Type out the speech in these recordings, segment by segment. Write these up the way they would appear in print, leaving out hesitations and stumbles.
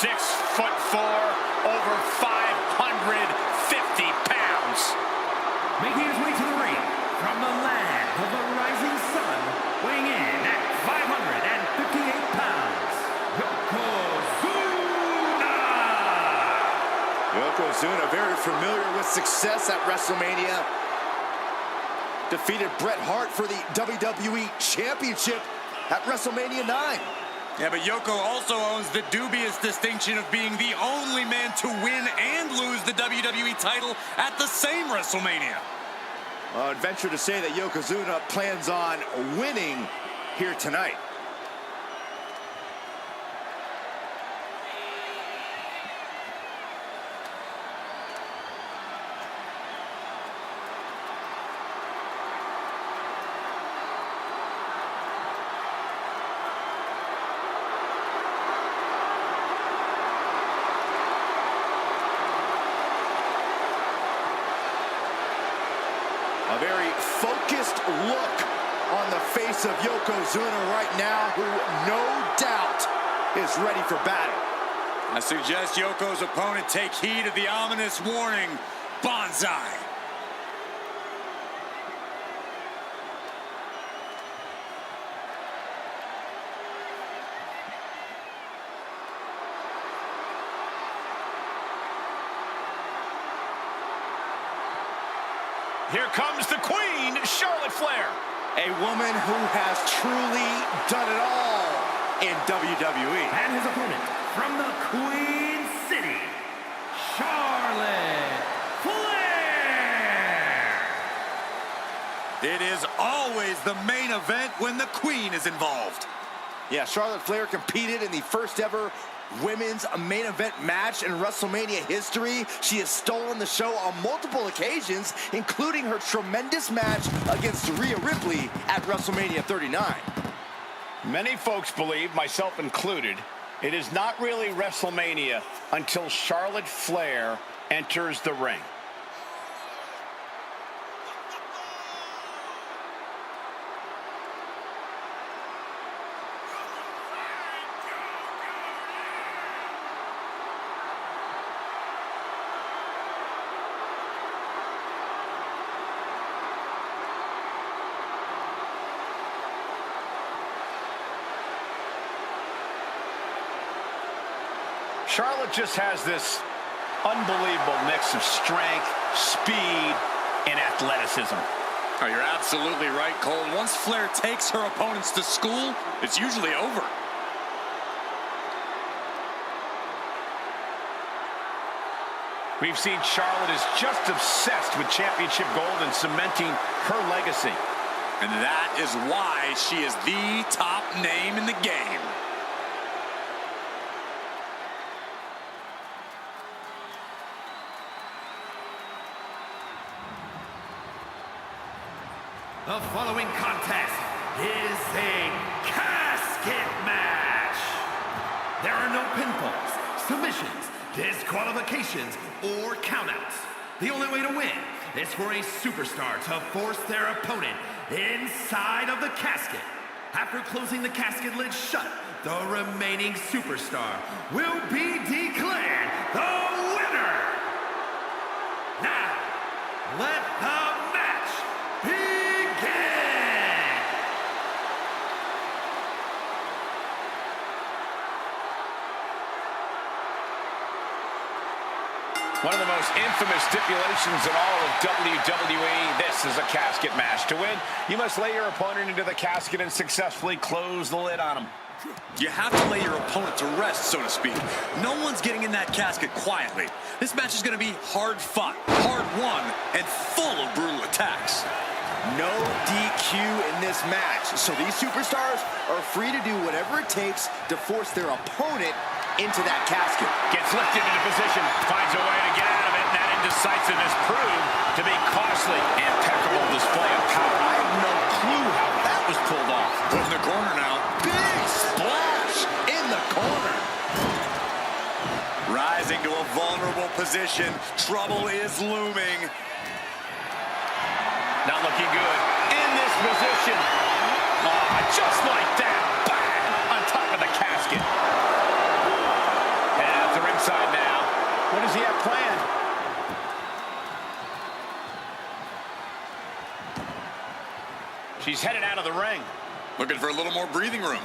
6'4", over 550 pounds. Making his way to the ring from the land of the rising sun, weighing in at 558 pounds, Yokozuna, very familiar with success at WrestleMania. Defeated Bret Hart for the WWE Championship at WrestleMania 9. Yeah, but Yoko also owns the dubious distinction of being the only man to win and lose the WWE title at the same WrestleMania. I'd venture to say that Yokozuna plans on winning here tonight. A very focused look on the face of Yokozuna right now, who no doubt is ready for battle. I suggest Yoko's opponent take heed of the ominous warning, Banzai. Here comes the Queen, Charlotte Flair. A woman who has truly done it all in WWE. And his opponent from the Queen City, Charlotte Flair. It is always the main event when the Queen is involved. Yeah, Charlotte Flair competed in the first ever women's main event match in WrestleMania history. She has stolen the show on multiple occasions, including her tremendous match against Rhea Ripley at WrestleMania 39. Many folks believe, myself included, it is not really WrestleMania until Charlotte Flair enters the ring. Charlotte just has this unbelievable mix of strength, speed, and athleticism. Oh, you're absolutely right, Cole. Once Flair takes her opponents to school, it's usually over. We've seen Charlotte is just obsessed with championship gold and cementing her legacy. And that is why she is the top name in the game. The following contest is a casket match. There are no pinfalls, submissions, disqualifications, or countouts. The only way to win is for a superstar to force their opponent inside of the casket. After closing the casket lid shut, the remaining superstar will be declared the winner. Now, let the match begin. One of the most infamous stipulations in all of WWE, this is a casket match. To win, you must lay your opponent into the casket and successfully close the lid on him. You have to lay your opponent to rest, so to speak. No one's getting in that casket quietly. This match is going to be hard fought, hard won, and full of brutal attacks. No DQ in this match, so these superstars are free to do whatever it takes to force their opponent into that casket. Gets lifted into position, finds a way to get out of it, and that indecisiveness proved to be costly. Impeccable display of power. I have no clue how that was pulled off. Put in the corner now. Big splash in the corner. Rising to a vulnerable position. Trouble is looming. Not looking good. In this position. Just like that. Bang! On top of the casket. And She's headed out of the ring. Looking for a little more breathing room.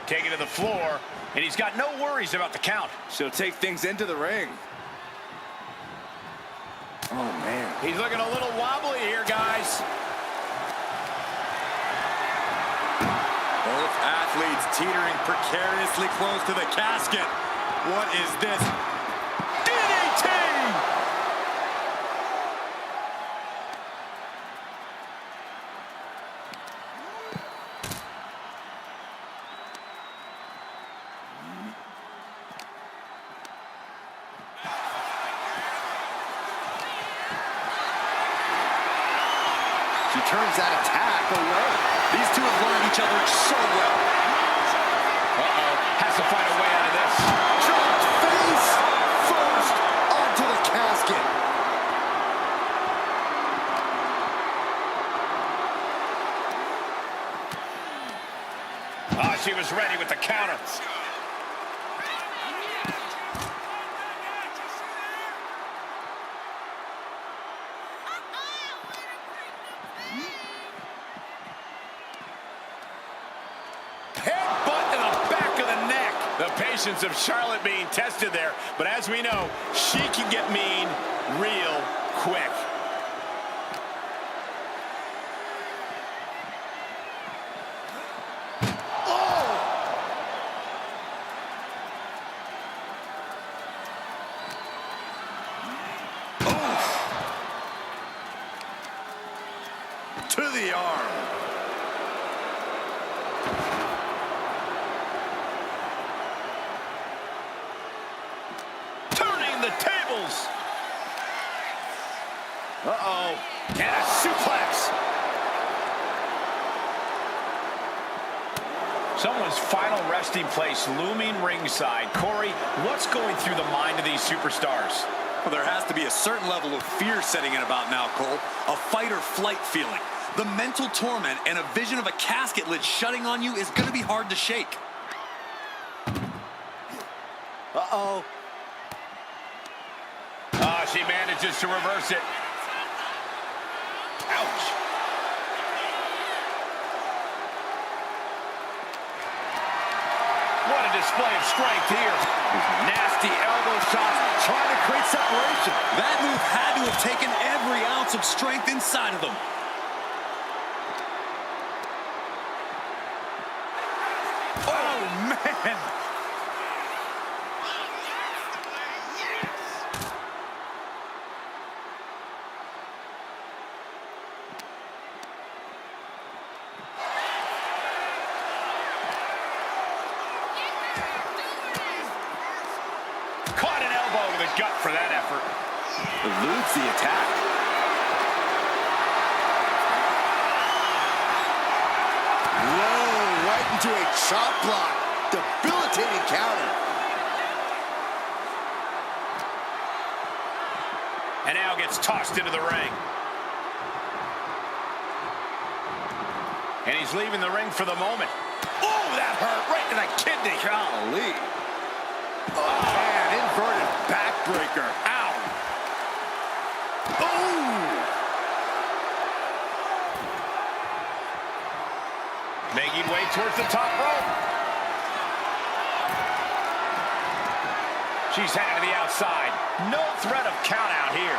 Taken to the floor, and he's got no worries about the count. She'll take things into the ring. Oh, man. He's looking a little wobbly here, guys. Both athletes teetering precariously close to the casket. What is this? DDT! She turns that attack away. These two have learned each other so well. Uh-oh, has to find a way out of this. Dropped face first onto the casket. Oh, she was ready with the counter. Headbutt to the back of the neck. The patience of Charlotte being tested there, but as we know, she can get mean real quick. To the arm. Turning the tables. Uh-oh. And a suplex. Someone's final resting place looming ringside. Corey, what's going through the mind of these superstars? Well, there has to be a certain level of fear setting in about now, Cole. A fight or flight feeling. The mental torment and a vision of a casket lid shutting on you is going to be hard to shake. Uh-oh. She manages to reverse it. Ouch. What a display of strength here. Nasty elbow shots, trying to create separation. That move had to have taken every ounce of strength inside of them. Oh, man. Caught an elbow to the gut for that effort. Eludes the attack. Whoa, right into a chop block. Debilitating counter. And now gets tossed into the ring. And he's leaving the ring for the moment. Oh, that hurt right to the kidney. Golly. Oh, man, inverted backbreaker. Ow. Oh. Making way towards the top rope. She's headed to the outside. No threat of count out here.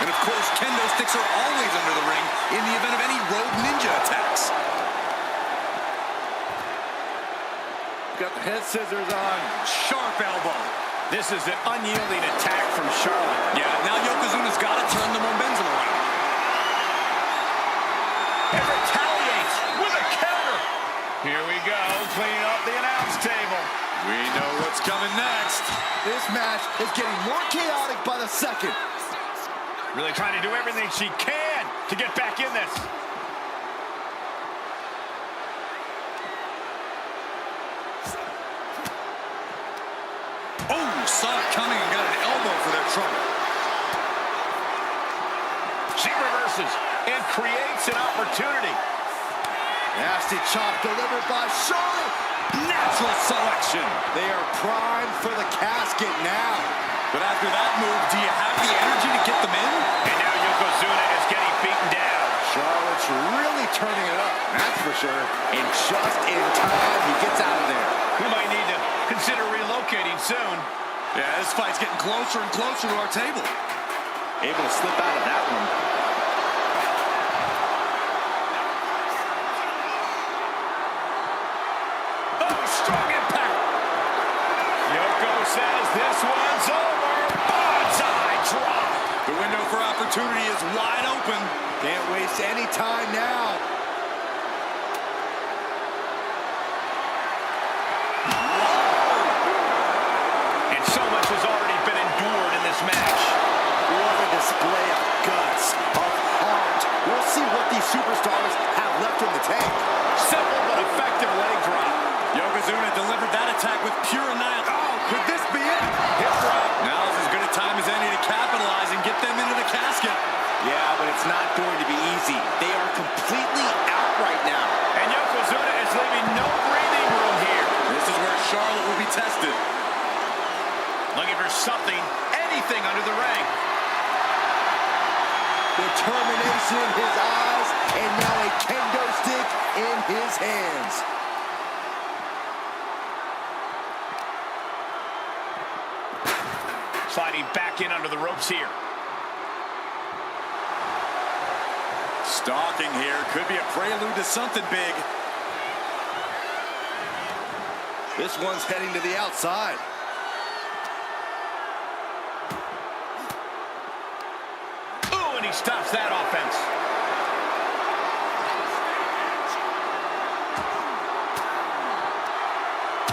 And of course, kendo sticks are always under the ring in the event of any rogue ninja attacks. Got the head scissors on. Sharp elbow. This is an unyielding attack from Charlotte. Yeah, now Yokozuna's got to turn the momentum around. And retaliates with a counter. Here we go, cleaning up the announce table. We know what's coming next. This match is getting more chaotic by the second. Really trying to do everything she can to get back in this. Oh, saw it coming and got an elbow for their trouble. She reverses and creates an opportunity. Nasty chop delivered by Charlotte. Natural selection. They are primed for the casket now. But after that move, do you have the energy to get them in? And now Yokozuna is getting beaten down. Charlotte's really turning it up, that's for sure. And just in time, he gets out of there. We might need to consider relocating soon. Yeah, this fight's getting closer and closer to our table. Able to slip out of that one. Oh, strong impact. Yoko says this one's over. Bonsai drop. The window for opportunity is wide open. Can't waste any time now. And so much has already been endured in this match. What a display of guts, of heart. We'll see what these superstars have left in the tank. Simple but effective leg drop. Yokozuna delivered that attack with pure annihilation. Oh, could this be it? Hip drop. Now is as good a time as any to capitalize and get them into the casket. Yeah, but it's not going to be easy. They are completely out right now. And Yokozuna is leaving no breathing room here. This is where Charlotte will be tested. Looking for something, anything under the ring. Determination in his eyes, and now a kendo stick in his hands. Sliding back in under the ropes here. Stalking here could be a prelude to something big. This one's heading to the outside. Ooh, and he stops that offense.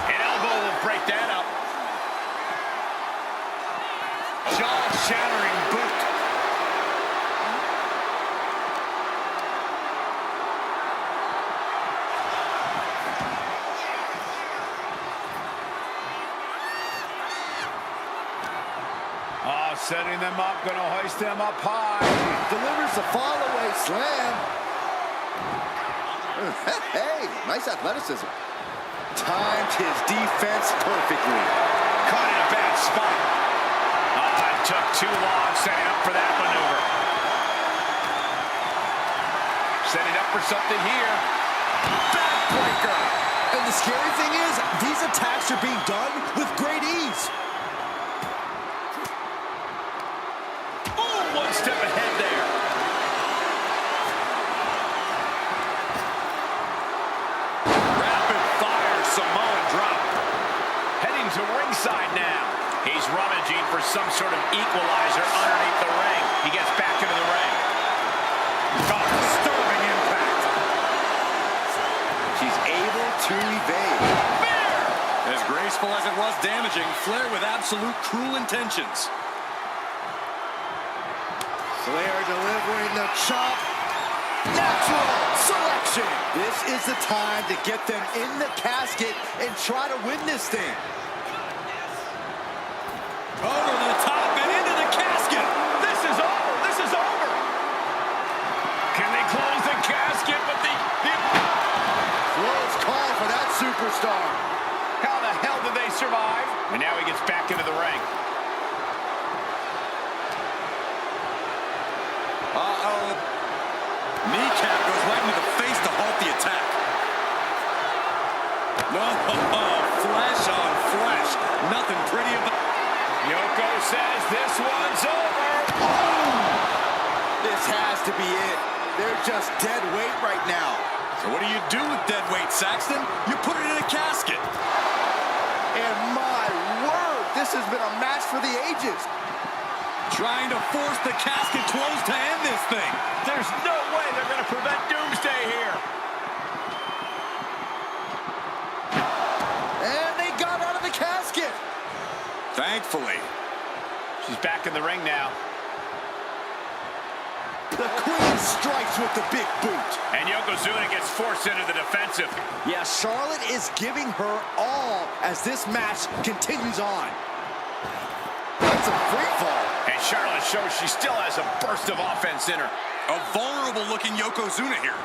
An elbow will break that up. Jaw-shattering boot. Oh, setting them up, gonna hoist them up high. Delivers the fall-away slam. Hey, nice athleticism. Timed his defense perfectly. Caught in a bad spot. Oh, it took too long setting up for that maneuver. Setting up for something here. Backbreaker. And the scary thing is, these attacks are being done with great ease. Ooh, one step ahead there. Rapid fire Samoan drop. Heading to ringside now. He's rummaging for some sort of equalizer underneath the ring. He gets back into the ring. Oh, disturbing impact. She's able to evade. Spear! As graceful as it was damaging, Flair with absolute cruel intentions. Flair delivering the chop. Natural selection. This is the time to get them in the casket and try to win this thing. Over the top and into the casket. This is over. This is over. Can they close the casket? But the Close call for that superstar. how the hell did they survive? And now he gets back into the ring. Uh-oh. Kneecap goes right into the face to halt the attack. No, flesh on flesh. Nothing pretty about. Yoko says this one's over. This has to be it. They're just dead weight right now. So what do you do with dead weight, Saxton? You put it in a casket. And my word, this has been a match for the ages. Trying to force the casket closed to end this thing. There's no way they're going to prevent Doomsday here. And they got out of the casket. Thankfully. She's back in the ring now. The Queen strikes with the big boot. And Yokozuna gets forced into the defensive. Yeah, Charlotte is giving her all as this match continues on. That's a free fall. And Charlotte shows she still has a burst of offense in her. A vulnerable-looking Yokozuna here.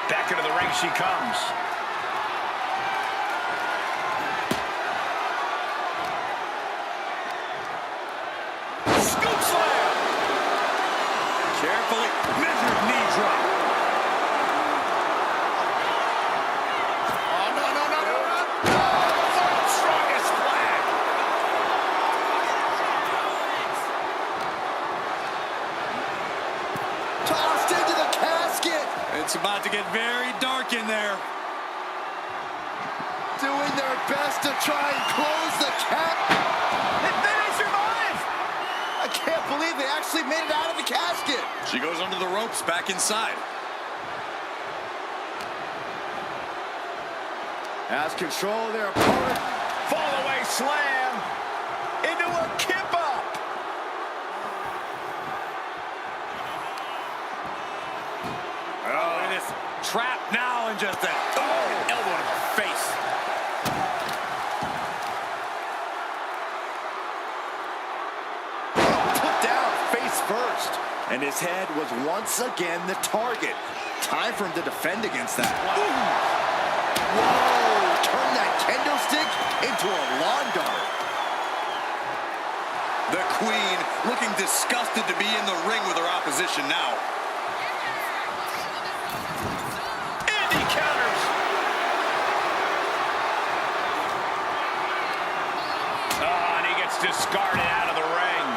Back into the ring she comes. Scoop slam! to get very dark in there. Doing their best to try and close the cap. And then they survive! I can't believe they actually made it out of the casket. She goes under the ropes, back inside. Has control of their opponent. Fall away slam into a kip up. Oh, and it's trapped now and just a Elbow to the face. Put down face first. And his head was once again the target. Time for him to defend against that. Whoa! Turn that kendo stick into a lawn dart. The Queen looking disgusted to be in the ring with her opposition now. And he counters. Oh, and he gets discarded out of the ring.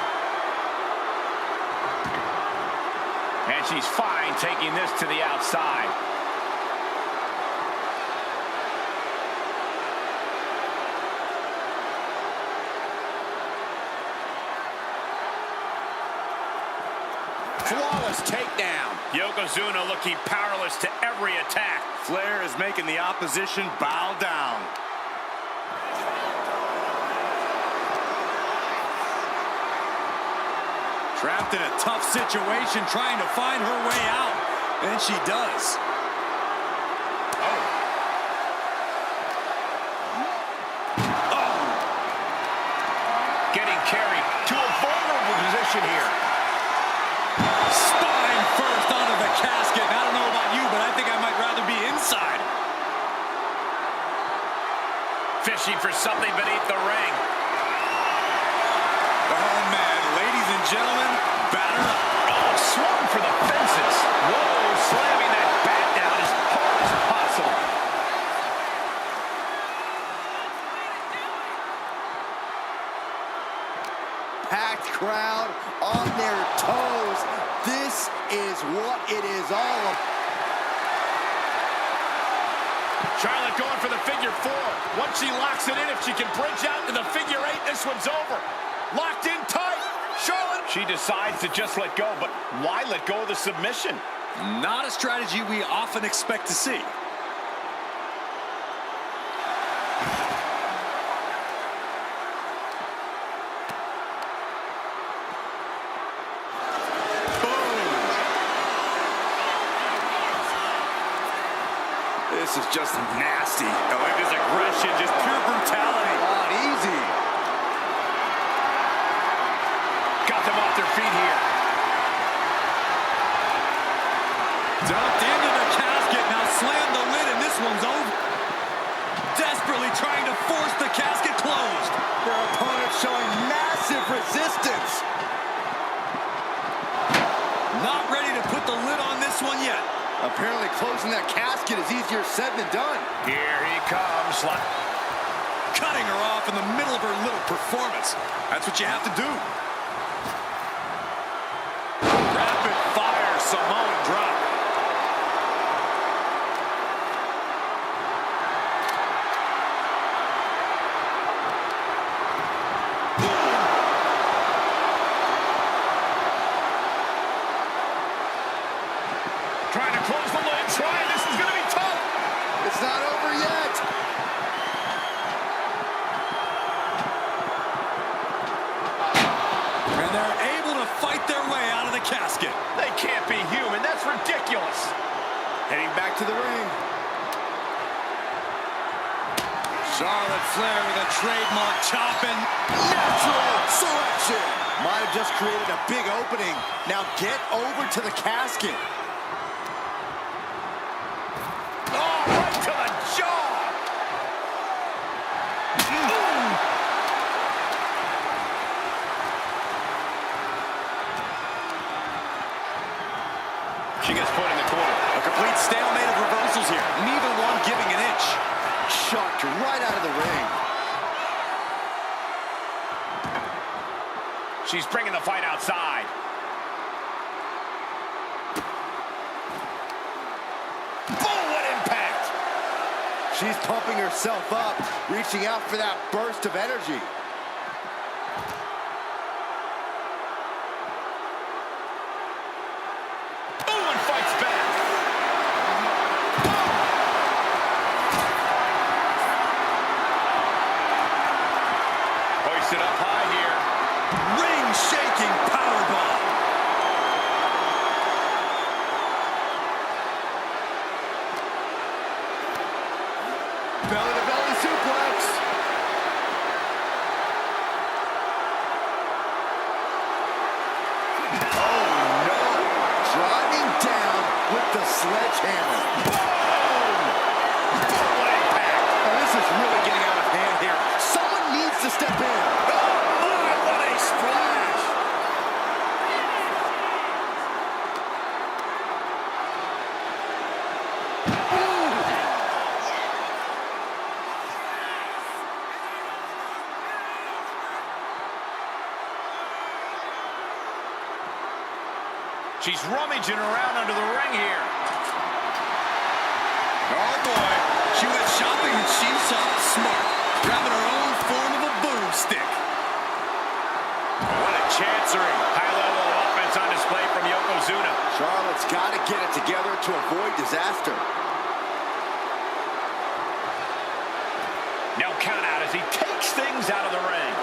And she's fine taking this to the outside. Flawless takedown. Yokozuna looking powerless to every attack. Flair is making the opposition bow down. Trapped in a tough situation, trying to find her way out. And she does. Getting carried to a vulnerable position here. Spine first onto the casket. I don't know about you, but I think I might rather be inside. Fishing for something beneath the ring. Oh, man. Ladies and gentlemen, batter up. Oh, swung for the fences. Whoa, slamming that bat down as hard as possible. Packed crowd on their toes. This is what it is all about. Charlotte going for the figure four. Once she locks it in, if she can bridge out to the figure eight, this one's over. Locked in tight. Charlotte. She decides to just let go, but why let go of the submission? Not a strategy we often expect to see. This is just nasty. Oh, look at this aggression, just pure brutality. Not easy. Got them off their feet here. Dumped into the casket, now slam the lid, and this one's over. Desperately trying to force the casket closed. Their opponent showing massive resistance. Not ready to put the lid on this one yet. Apparently closing that casket is easier said than done. Here he comes. Cutting her off in the middle of her little performance. That's what you have to do. Rapid fire Samoan drop. Trying to close the lid. Trying. This is going to be tough. It's not over yet. And they're able to fight their way out of the casket. They can't be human. That's ridiculous. Heading back to the ring. Charlotte Flair with a trademark chopping. Natural selection. Might have just created a big opening. Now get over to the casket. Oh, right to the jaw. She gets put in the corner. A complete stalemate of reversals here. Neither one giving an inch. Chucked right out of the ring. She's bringing the fight outside. she's pumping herself up, reaching out for that burst of energy. Ooh, and fights back. Hoisted up high here. Ring-shaking powerbomb. Belly-to-belly suplex. Oh, no. Driving down with the sledgehammer. Boom! What impact. Oh, this is really getting out of hand here. Someone needs to step in. Oh, my, what a splash. She's rummaging around under the ring here. Oh, boy. She went shopping and she shot smart, grabbing her own form of a boomstick. What a chancery. High level of offense on display from Yokozuna. Charlotte's got to get it together to avoid disaster. Now count out as he takes things out of the ring.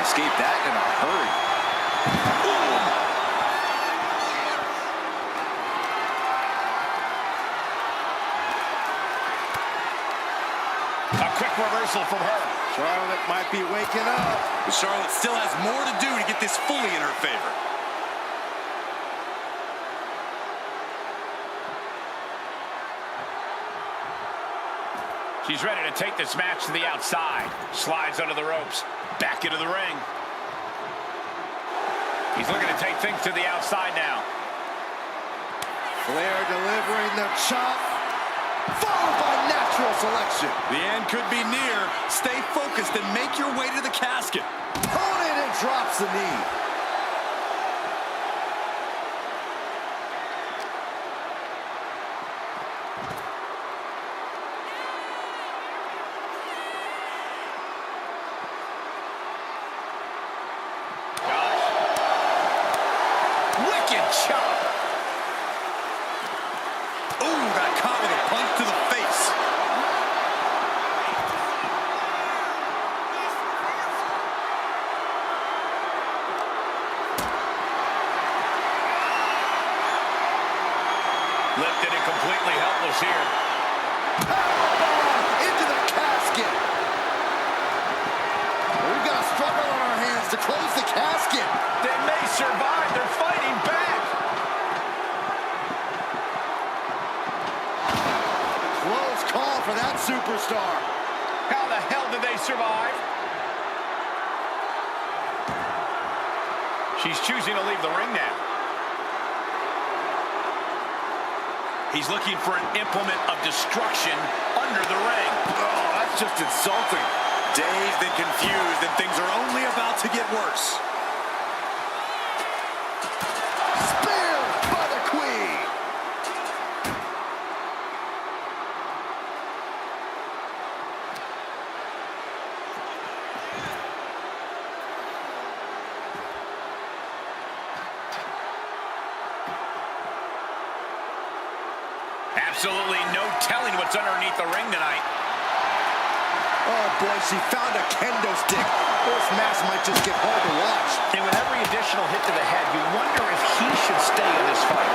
Escape that in a hurry. A quick reversal from her. Charlotte might be waking up. But Charlotte still has more to do to get this fully in her favor. She's ready to take this match to the outside. Slides under the ropes. Back into the ring. He's looking to take things to the outside now. Flair delivering the chop. Followed by natural selection. The end could be near. Stay focused and make your way to the casket. Opponent and drops the knee. Wicked chop. Ooh, got caught with a punch to the face. Lifted and completely helpless here. Powerbomb into the casket. We've got a struggle on our hands to close the casket. They may survive. They're fighting back. Close call for that superstar. How the hell did they survive? She's choosing to leave the ring now. He's looking for an implement of destruction under the ring. Oh, that's just insulting. Dazed and confused, and things are only about to get worse. Spear by the Queen. Absolutely no telling what's underneath the ring tonight. Oh boy, she found a kendo stick. This match might just get hard to watch. And with every additional hit to the head, you wonder if he should stay in this fight.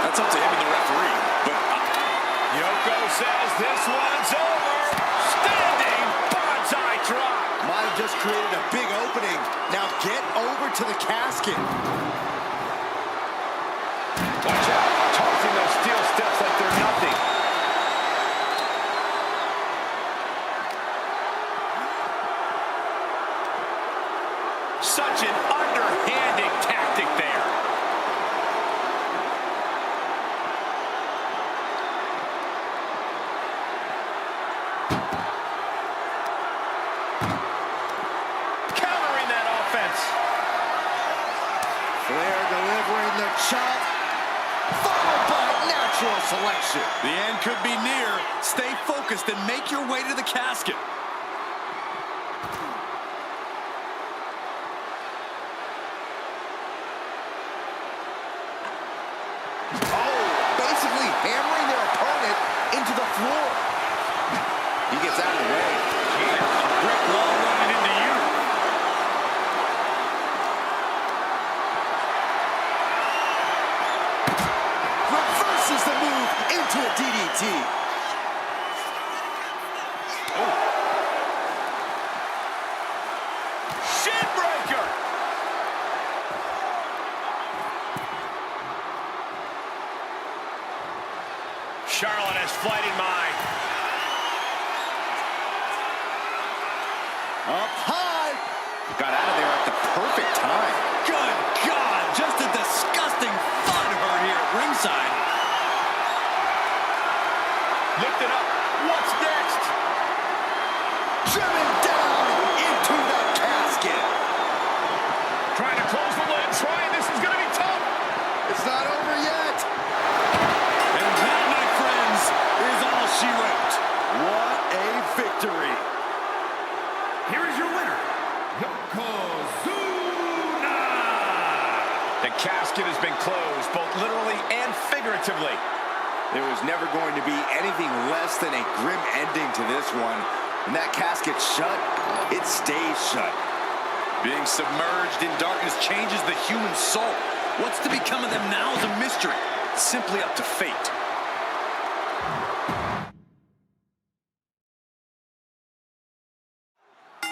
That's up to him and the referee. But Yoko says this one's over. Standing bonsai drop. Might have just created a big opening. Now get over to the casket. Watch out. Tossing those steel steps like they're nothing. Such an underhanded tactic there. Countering that offense. Flair chop, followed by natural selection. The end could be near. Stay focused and make your way to the casket. Basically hammering their opponent into the floor. He gets out of the way. A brick wall running into you. Reverses the move into a DDT. Shin breaker. Charlotte has flight in mind. Up high. Got out of there at the perfect time. Good God, just a disgusting fun her here at ringside. Lifted up. What's next? Driven down into the casket. Trying to close the lid. This is going to be tough. It's not over yet. And that, my friends, is all she wrote. What a victory. Here is your winner, Yokozuna! The casket has been closed, both literally and figuratively. There was never going to be anything less than a grim ending to this one. When that casket's shut, it stays shut. Being submerged in darkness changes the human soul. What's to become of them now is a mystery. It's simply up to fate.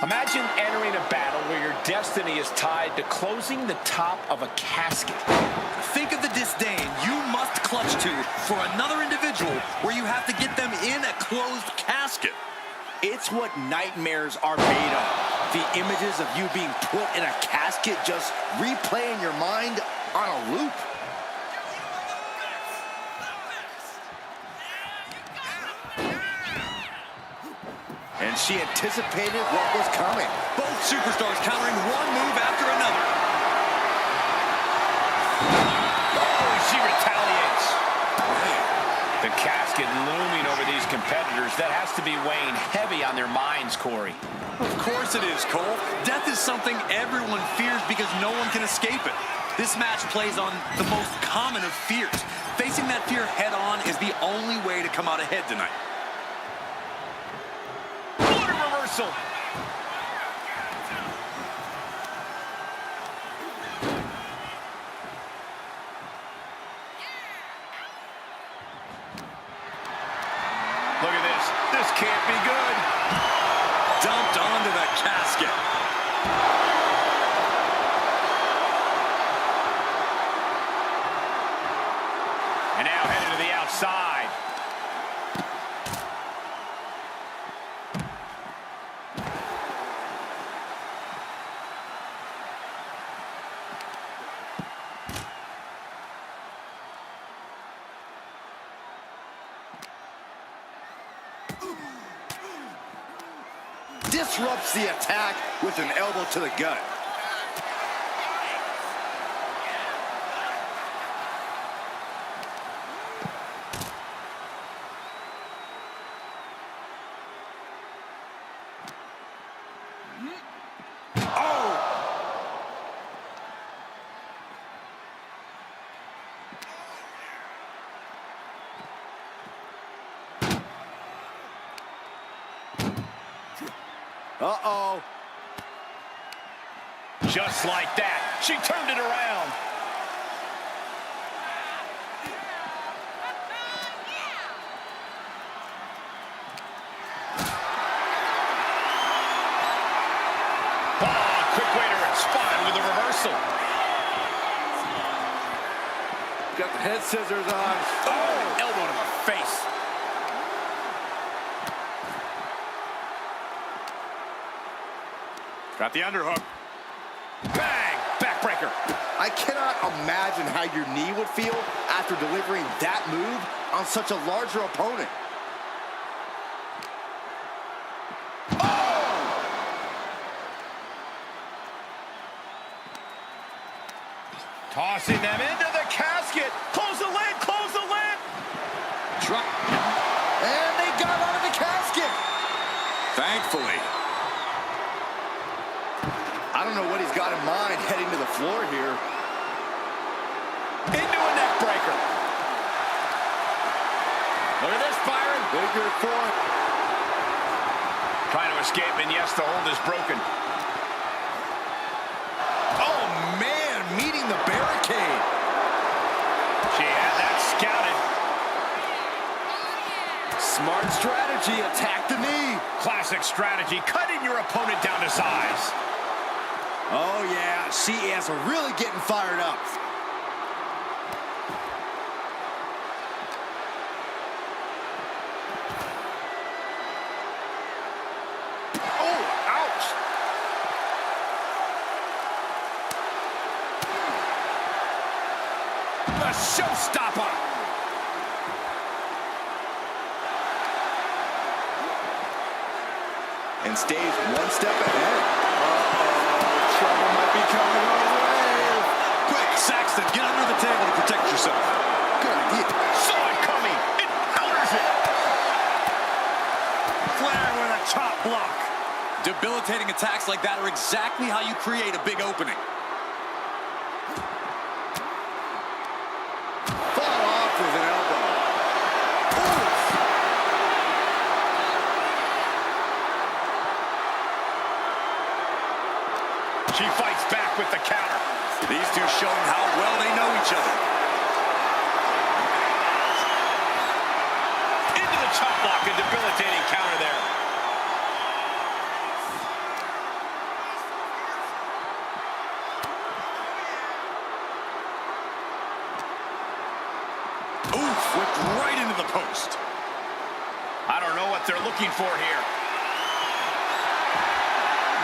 Imagine entering a battle where your destiny is tied to closing the top of a casket. Think of the disdain you must clutch to for another individual where you have to get them in a closed casket. It's what nightmares are made of. The images of you being put in a casket just replay in your mind on a loop. And she anticipated what was coming. Both superstars countering one move after another. Oh, she retaliates. The casket looming over these competitors. That has to be weighing heavy on their minds, Corey. Of course it is, Cole. Death is something everyone fears because no one can escape it. This match plays on the most common of fears. Facing that fear head on is the only way to come out ahead tonight. What a reversal. Look at this. This can't be good. Dumped onto the casket. And now headed to the outside. Disrupts the attack with an elbow to the gut. Uh-oh. Just like that, she turned it around. Oh, quick way to respond with a reversal. Got the head scissors on. Oh, elbow to the face. Got the underhook. Bang! Backbreaker. I cannot imagine how your knee would feel after delivering that move on such a larger opponent. Tossing them into the floor here. Into a neck breaker. Look at this, Byron. Figure 4. Trying to escape, and yes, the hold is broken. Oh, man, meeting the barricade. She had that scouted. Smart strategy, attack the knee. Classic strategy, cutting your opponent down to size. Oh, yeah, she is really getting fired up. Oh, ouch. The showstopper. And stays one step ahead. Uh-oh, trouble might be coming our way. Quick, Saxton, get under the table to protect yourself. Good idea. Saw it coming. It counters it. Flair with a chop block. Debilitating attacks like that are exactly how you create a big opening. Fought off with an elbow. Oof. She fights back with the counter. These two showing how well they know each other. Into the chop block, a debilitating counter there. Oof, whipped right into the post. I don't know what they're looking for here.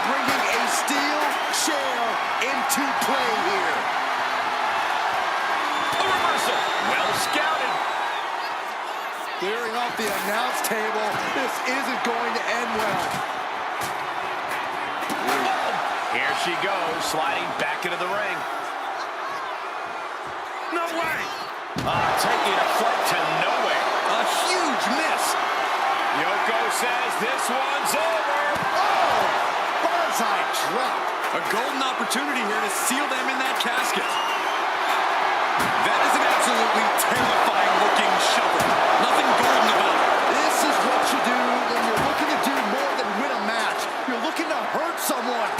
Bringing a steel chair into play here. A reversal. Well scouted. Clearing off the announce table. This isn't going to end well. Here she goes, sliding back into the ring. No way. Taking a flight to nowhere. A huge miss. Yoko says this one's over. Oh! Bonsai drop. A golden opportunity here to seal them in that casket. That is an absolutely terrifying looking shovel. Nothing golden about it. This is what you do when you're looking to do more than win a match. You're looking to hurt someone.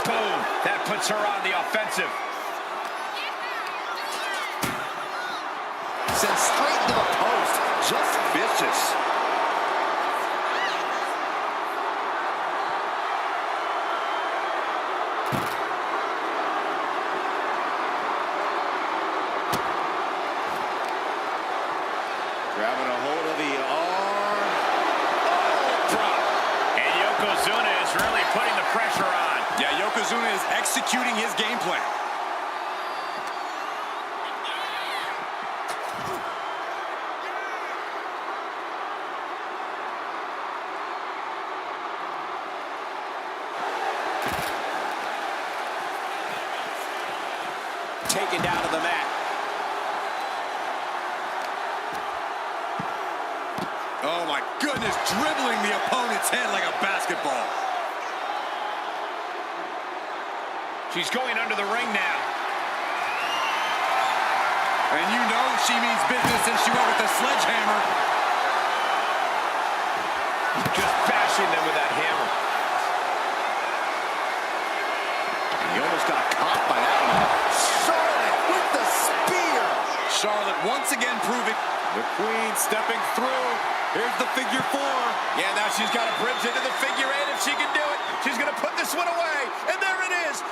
Boom. That puts her on the offensive. Sent straight to the post. Just vicious. Grabbing a hold of the arm. Oh, drop. And Yokozuna is really putting the pressure on. Yeah, Yokozuna is executing his game plan. Taken down to the mat. Oh my goodness, dribbling the opponent's head like a basketball. She's going under the ring now. And you know she means business since she went with the sledgehammer. Just bashing them with that hammer. He almost got caught by that one. Charlotte with the spear. Charlotte once again proving the queen stepping through. Here's the figure 4. Yeah, now she's got a bridge into the figure 8 if she can do it. She's going to put this one away. And there it is.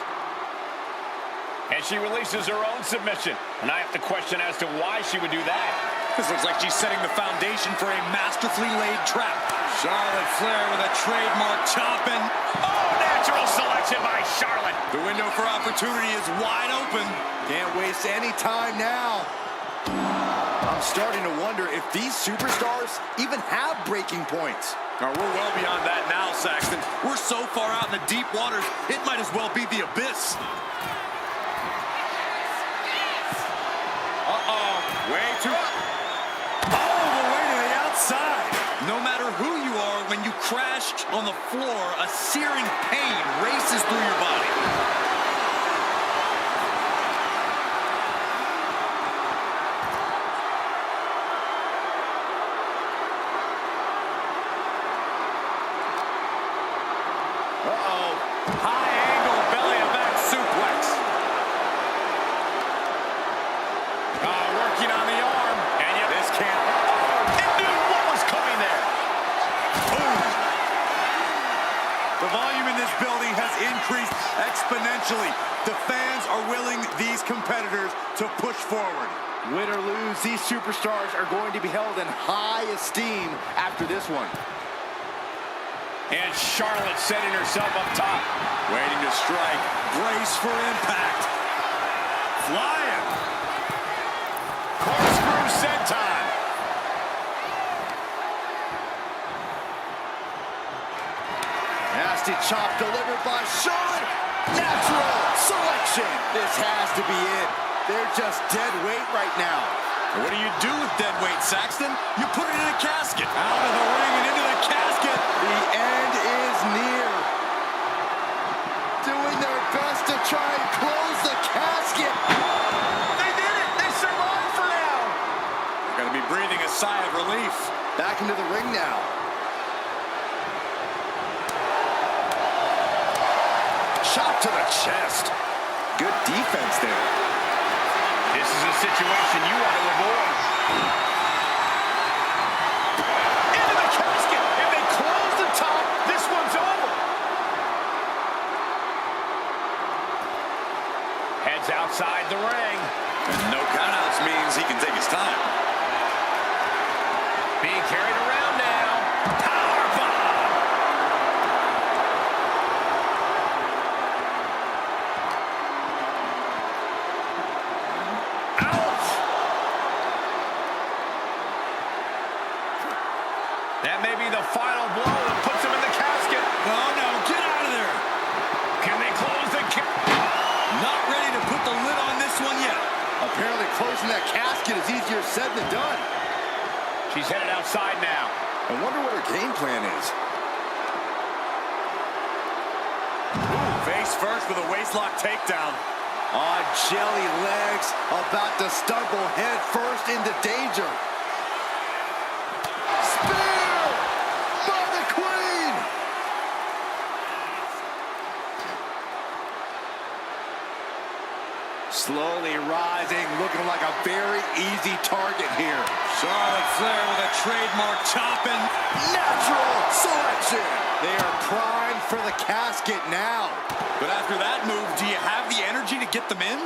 And she releases her own submission. And I have to question as to why she would do that. This looks like she's setting the foundation for a masterfully laid trap. Charlotte Flair with a trademark chop and Oh, natural selection by Charlotte. the window for opportunity is wide open. Can't waste any time now. I'm starting to wonder if these superstars even have breaking points. We're well beyond that now, Saxton. We're so far out in the deep waters, it might as well be the abyss. Uh-oh, way too... All the way to the outside. No matter who you are, when you crash, on the floor, a searing pain races through your body. High angle belly to back suplex. Working on the arm. And yet this can't. Oh, it knew what was coming there. Boom. The volume in this building has increased exponentially. The fans are willing these competitors to push forward. Win or lose, these superstars are going to be held in high esteem after this one. And Charlotte setting herself up top. Waiting to strike. Brace for impact. Flying. Corkscrew senton. Nasty chop delivered by Charlotte. Natural selection. This has to be it. They're just dead weight right now. What do you do with dead weight, Saxton? You put it in a casket. Out of the ring and into the casket. The end is near. Doing their best to try and close the casket. They did it. They survived for now. They're going to be breathing a sigh of relief. Back into the ring now. Shot to the chest. Good defense there. This is a situation you want to avoid. Into the casket. If they close the top, this one's over. Heads outside the ring. And no countouts means he can take his time. Being carried around now. Powerbomb. Ouch. That may be the final blow that puts him in the casket. Oh, no, get out of there. Can they close the Not ready to put the lid on this one yet. Apparently closing that casket is easier said than done. She's headed outside now. I wonder what her game plan is. Ooh, face first with a waistlock takedown. On jelly legs, about to stumble head first into danger. Spear by the Queen. Slowly rising, looking like a very easy target here. Charlotte Flair with a trademark chopping. Natural selection. They are primed for the casket now. But after that move, do you have the energy to get them in?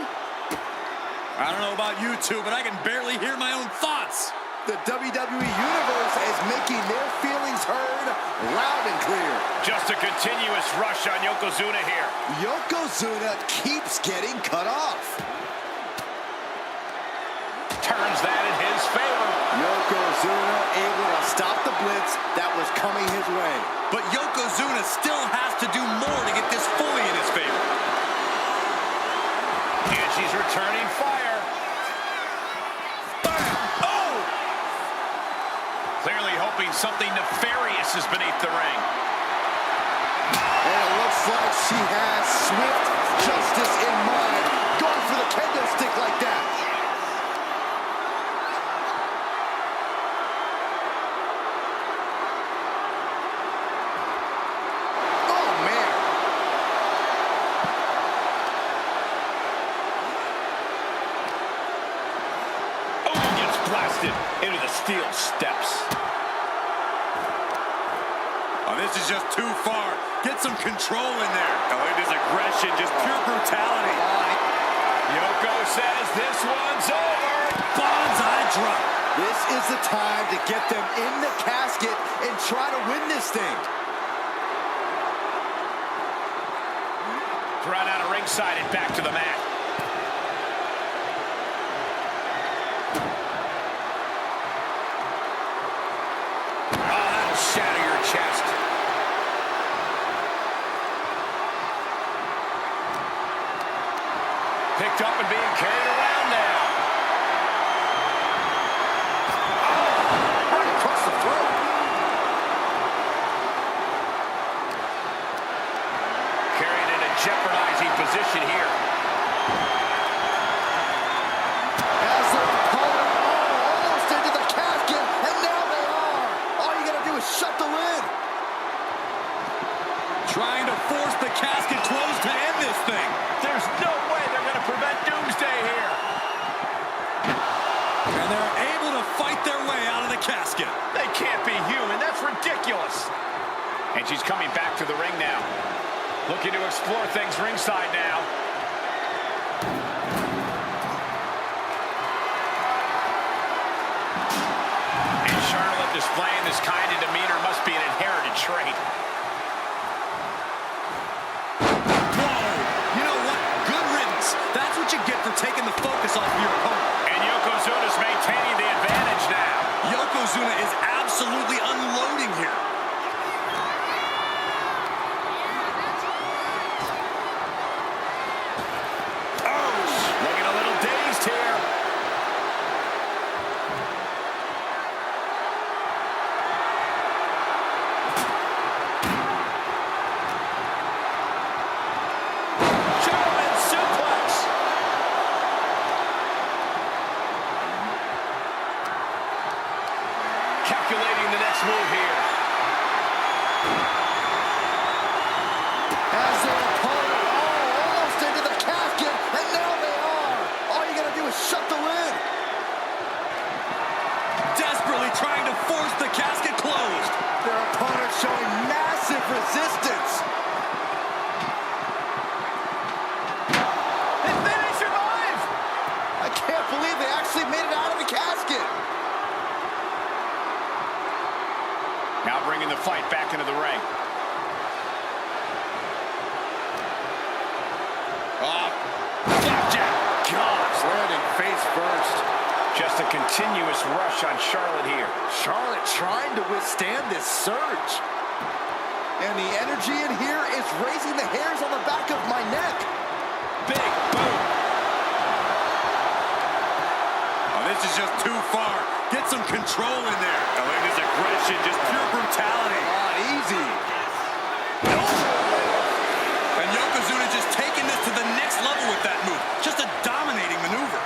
I don't know about you two, but I can barely hear my own thoughts. The WWE Universe is making their feelings heard loud and clear. Just a continuous rush on Yokozuna here. Yokozuna keeps getting cut off. Turns that in his favor. Yokozuna able to stop the blitz that was coming his way. But Yokozuna still has to do more to get this fully in his favor. And she's returning fire. Bam! Oh! Clearly hoping something nefarious is beneath the ring. And it looks like she has swift justice in mind. Going for the kendo stick like that. Oh, man. Oh, gets blasted into the steel steps. Oh, this is just too far. Get some control in there. Oh, it is aggression, just pure brutality. Yoko says this one's over. Bonsai drop. This is the time to get them in the casket and try to win this thing. Thrown out of ringside and back to the mat. Oh, that'll shatter your chest. Picked up and being carried around now. Right across the throat. position here. As their opponent, almost into the casket, and now they are. All you gotta do is shut the lid. Trying to force the casket closed to end this thing. There's no way they're going to prevent doomsday here. And they're able to fight their way out of the casket. They can't be human. That's ridiculous. And she's coming back to the ring now. Looking to explore things ringside now. And Charlotte displaying this kind of demeanor must be an inherited trait. Whoa, you know what? Good riddance. That's what you get for taking the focus off your opponent. And Yokozuna's maintaining the advantage now. Yokozuna is absolutely unloading here. Looking a little dazed here. German suplex. Calculating the next move here. As their opponent, almost into the casket, and now they are. All you gotta do is shut the lid. Desperately trying to force the casket closed. Their opponent showing massive resistance. And then they survive. I can't believe they actually made it out of the casket. Now bringing the fight back into the ring. Flapjack. Gosh, Landing face first. just a continuous rush on Charlotte here. Charlotte trying to withstand this surge. And the energy in here is raising the hairs on the back of my neck. Big boot. Oh, this is just too far. Get some control in there. Oh, look at this aggression, just pure brutality. Easy. And Yokozuna just taking this to the next level with that move. Just a dominating maneuver.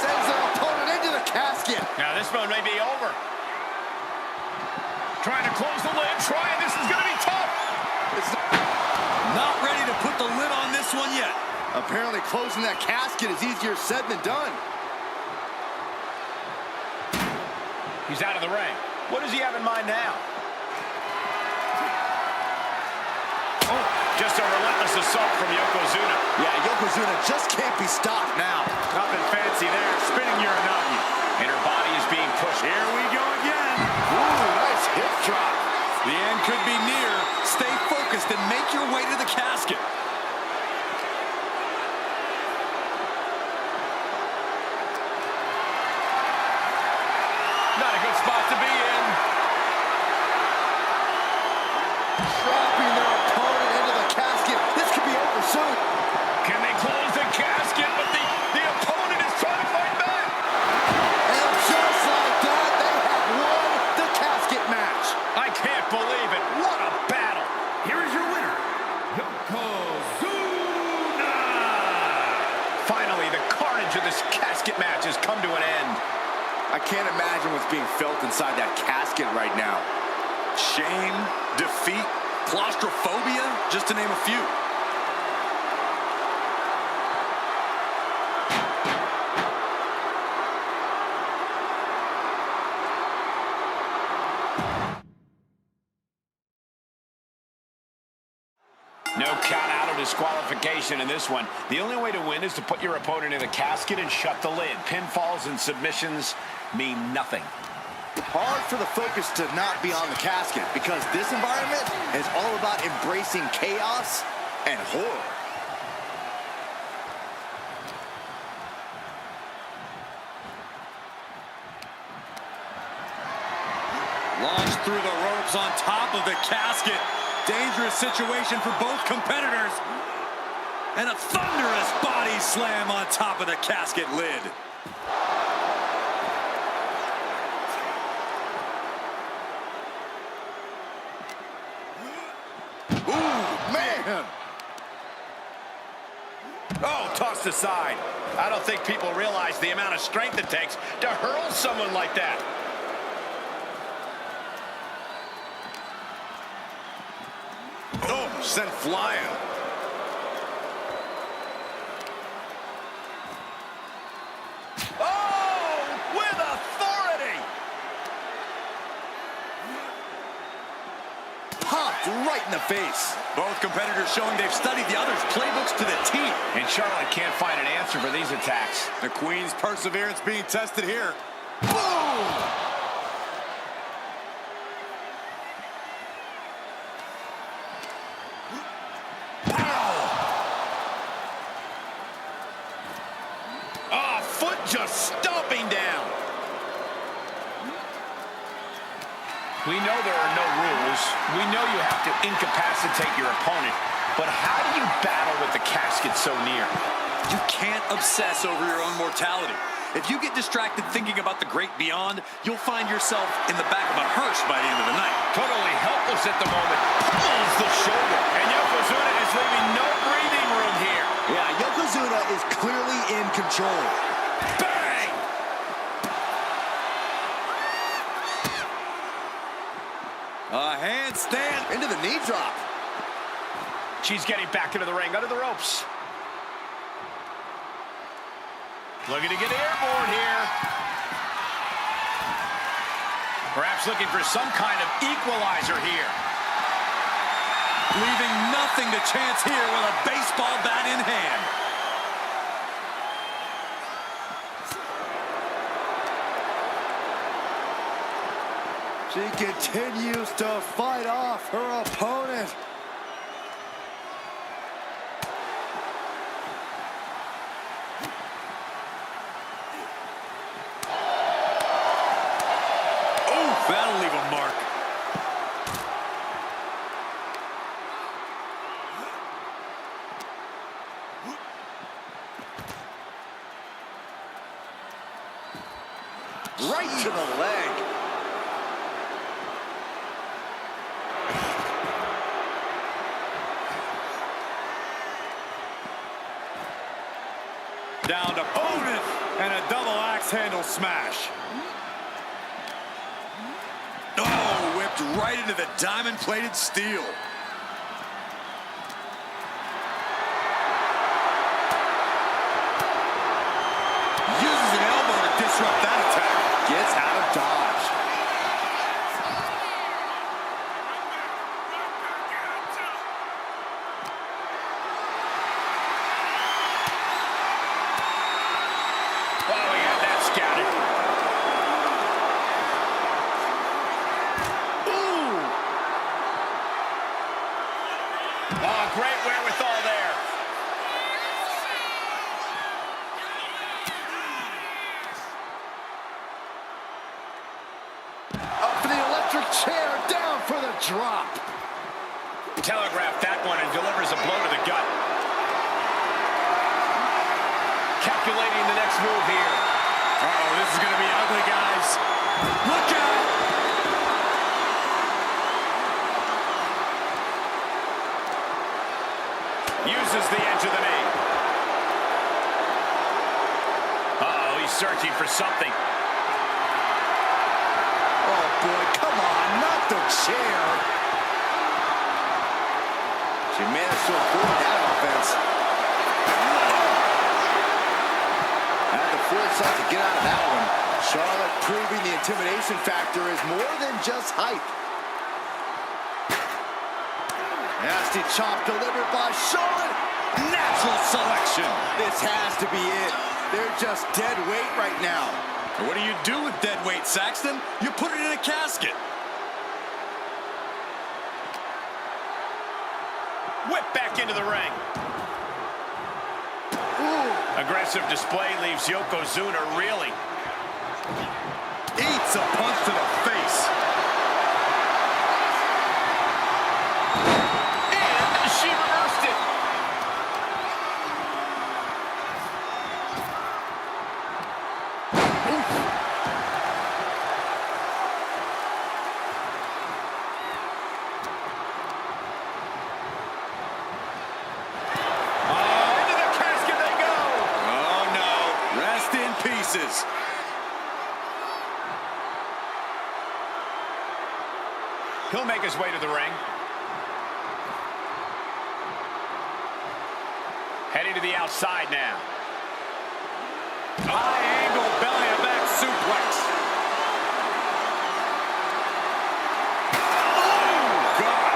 Sends their opponent into the casket. Now this one may be over. Trying to close the lid. This is going to be tough. It's Not ready to put the lid on this one yet. apparently closing that casket is easier said than done. He's out of the ring. What does he have in mind now? Oh, just a relentless assault from Yokozuna. Yeah, Yokozuna just can't be stopped now. Nothing fancy there. Spinning Uranagi. And her body is being pushed. Here we go again. Ooh, nice hip drop. The end could be near. Stay focused and make your way to the casket. Not a good spot to be in. Dropping their opponent into the casket. This could be over soon. Can they close the casket? But the opponent is trying to fight back. And just like that, they have won the casket match. I can't believe it. What a battle. Here is your winner, Yokozuna! Finally, the carnage of this casket match has come to an end. I can't imagine what's being felt inside that casket right now. Shame, defeat, claustrophobia, just to name a few. No count out or disqualification in this one. The only way to win is to put your opponent in the casket and shut the lid. Pinfalls and submissions mean nothing. Hard for the focus to not be on the casket because this environment is all about embracing chaos and horror. Launched through the ropes on top of the casket. Dangerous situation for both competitors. And a thunderous body slam on top of the casket lid. Ooh, man. Oh, tossed aside. I don't think people realize the amount of strength it takes to hurl someone like that. Oh, sent flying. Oh, with authority. Popped right in the face. Both competitors showing they've studied the other's playbooks to the T. And Charlotte can't find an answer for these attacks. The Queen's perseverance being tested here. Boom! Oh, foot just stomping down. We know there are no rules. We know you have to incapacitate your opponent. But how do you battle with the casket so near? You can't obsess over your own mortality. If you get distracted thinking about the great beyond, you'll find yourself in the back of a hearse by the end of the night. Totally helpless at the moment. Pulls the shoulder. And Yokozuna is leaving no breathing room here. Yeah, Yokozuna is clearly in control. Bang! A handstand. Into the knee drop. She's getting back into the ring, under the ropes. Looking to get airborne here. Perhaps looking for some kind of equalizer here. Leaving nothing to chance here with a baseball bat in hand. She continues to fight off her opponent. That'll leave a mark. Right to the leg. Down to opponent and a double axe handle smash. Oh, whipped right into the diamond-plated steel. Uses an elbow to disrupt that attack. Gets out of dodge. Oh, we got that scouted. Oh, great wherewithal there. Up for the electric chair, down for the drop. Telegraphed that one and delivers a blow to the gut. Calculating the next move here. Uh-oh, this is going to be ugly, guys. Look out! Uses the edge of the knee. Uh-oh, he's searching for something. Oh boy, come on, not the chair. She managed to avoid that offense. Had the foresight to get out of that one. Charlotte proving the intimidation factor is more than just height. Nasty chop delivered by Charlotte. Natural selection. This has to be it. They're just dead weight right now. What do you do with dead weight, Saxton? You put it in a casket. Whip back into the ring. Ooh. Aggressive display leaves Yokozuna reeling. Eats a punch to the face. And she reversed it. Into the casket misses. He'll make his way to the ring. Heading to the outside now. High angle belly to back suplex. Oh, God.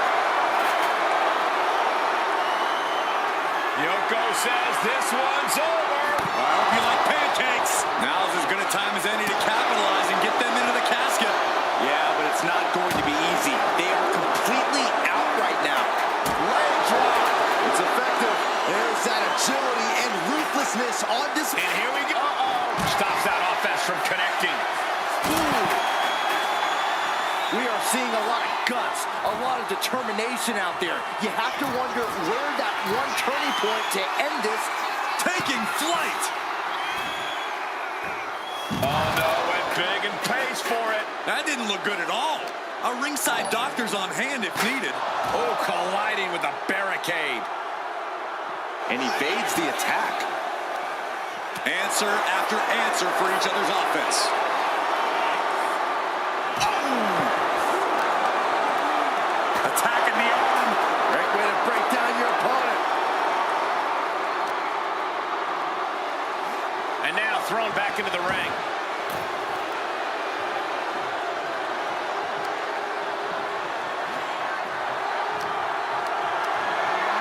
Yoko says this one's over. I hope you like pancakes. Now's as good a time as any to capitalize and get them into the casket. Yeah, but it's not going to be easy. They are completely out right now. Leg drop. It's effective. There's that agility and ruthlessness on display. And here we go. Stops that offense from connecting. Ooh. We are seeing a lot of guts, a lot of determination out there. You have to wonder where that one turning point to end this. Taking flight. Oh, no, went big and pays for it. That didn't look good at all. A ringside doctor's on hand if needed. Oh, colliding with a barricade. And evades the attack. Answer after answer for each other's offense. Attacking the arm. Great way to break down your opponent. And now thrown back into the ring.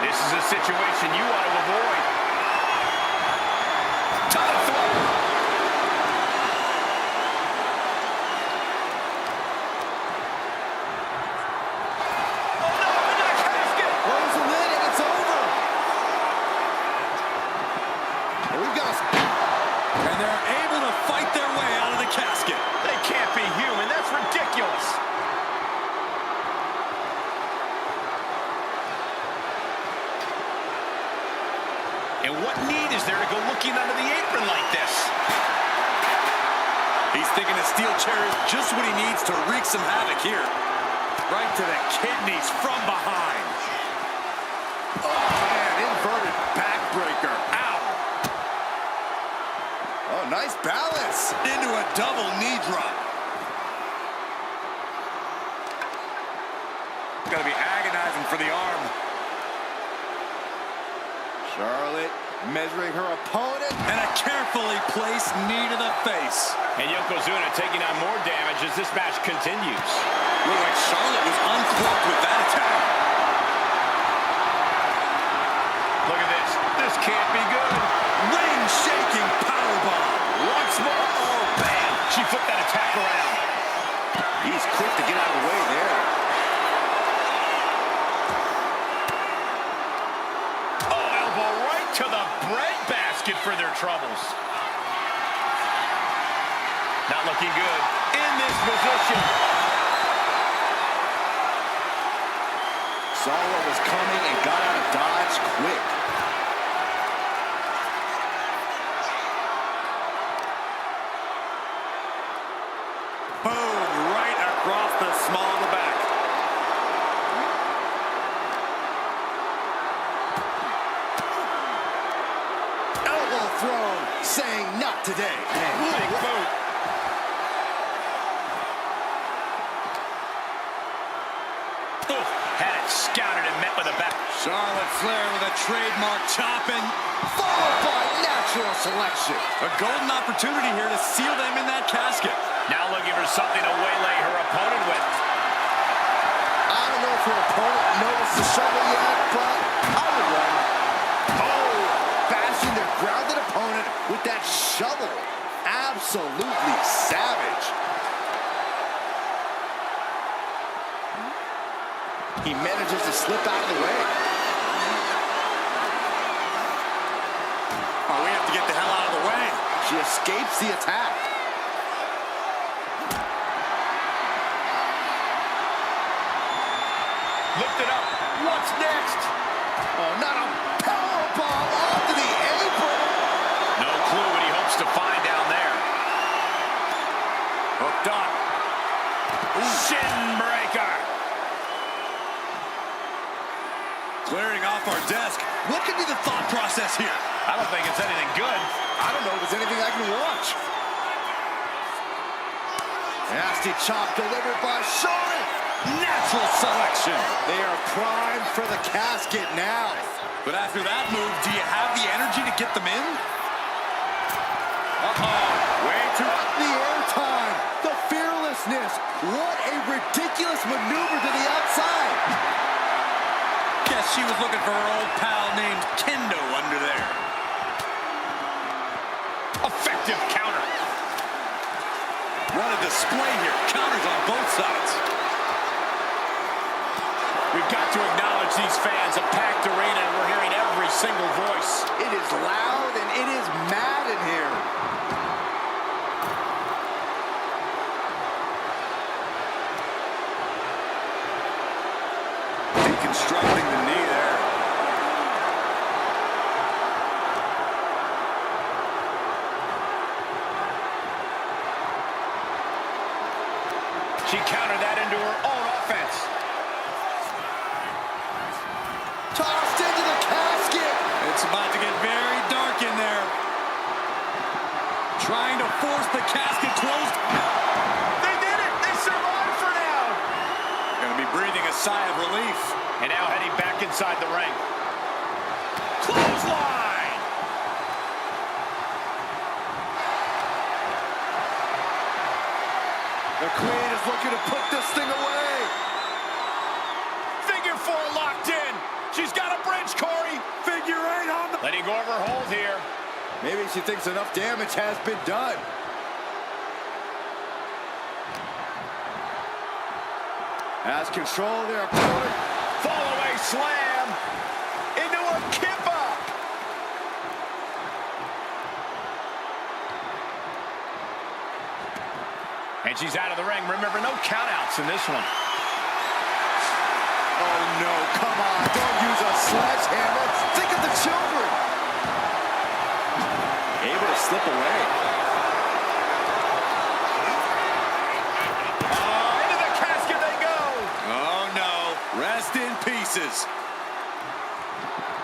This is a situation you want to avoid. To the throat. Oh no, in that casket. Close the lid and it's over. And we've got And they're able to fight their way out of the casket. They can't be human. That's ridiculous. And what need is there to go looking under the apron like this? He's thinking a steel chair is just what he needs to wreak some havoc here. Right to the kidneys from behind. oh, man, inverted backbreaker. Ow. Oh, nice balance. Into a double knee drop. Gotta be agonizing for the arm. Charlotte measuring her opponent. And a carefully placed knee to the face. And Yokozuna taking on more damage as this match continues. Looked like Charlotte was uncloaked with that attack. Look at this. This can't be good. Ring-shaking powerbomb. Once more. Oh, bam. She flipped that attack around. He's quick to get out of the way there. Oh, elbow right to the breadbasket for their troubles. Not looking good in this position. Saw what was coming and got out of dodge quick. Boom, right across the small of the back. Elbow thrown, saying not today. Big boot. Oof, had it scouted and met with a back. Charlotte Flair with a trademark chopping. Followed by natural selection. A golden opportunity here to seal them in that casket. Now looking for something to waylay her opponent with. I don't know if her opponent noticed the shovel yet, but I would run. Oh, bashing their grounded opponent with that shovel. Absolutely savage. He manages to slip out of the way. Oh, we have to get the hell out of the way. She escapes the attack. Lift it up. What's next? Oh, not a powerbomb onto the apron. No clue what he hopes to find down there. Hooked up. Shin breaker. Clearing off our desk. What could be the thought process here? I don't think it's anything good. I don't know if it's anything I can watch. Nasty chop delivered by Charlotte. Natural selection. They are primed for the casket now. But after that move, do you have the energy to get them in? Way too the airtime, the fearlessness. What a ridiculous maneuver to the outside. Guess she was looking for her old pal named Kendo under there. Effective counter. What a display here. Counters on both sides. We've got to acknowledge these fans, a packed arena, and we're hearing every single voice. It is loud and it is mad in here. Deconstructing the knee there. She countered that into her own offense. Tossed into the casket. It's about to get very dark in there. Trying to force the casket closed. They did it! They survived for now! Gonna be breathing a sigh of relief. And now heading back inside the ring. Clothesline! The Queen is looking to put this thing away. Figure four locked in. She's got a bridge, Corey. Figure eight on the... Letting go of her hold here. Maybe she thinks enough damage has been done. Has control of their opponent. Fall away slam. Into a kip up. And she's out of the ring. Remember, no countouts in this one. Oh no, come on. Don't use a sledgehammer. Think of the children. Able to slip away. Into the casket they go. Oh no, rest in pieces.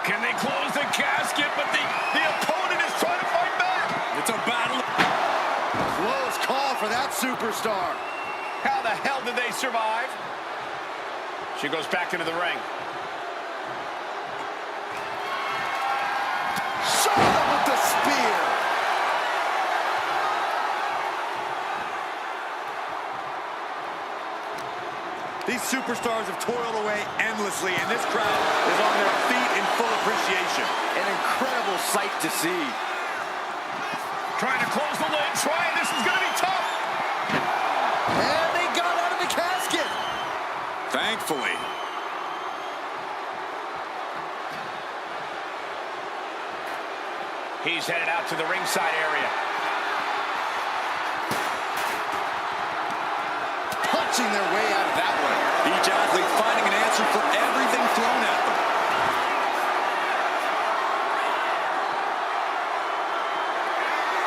Can they close the casket? But the opponent is trying to fight back. It's a battle. Close call for that superstar. How the hell did they survive? She goes back into the ring. Charlotte with the spear. These superstars have toiled away endlessly, and this crowd is on their feet in full appreciation. An incredible sight to see. Trying to close the lid. This is going to be tough. And they got out of the casket. Thankfully. He's headed out to the ringside area. Punching their way out of that one. Each athlete finding an answer for everything thrown at them.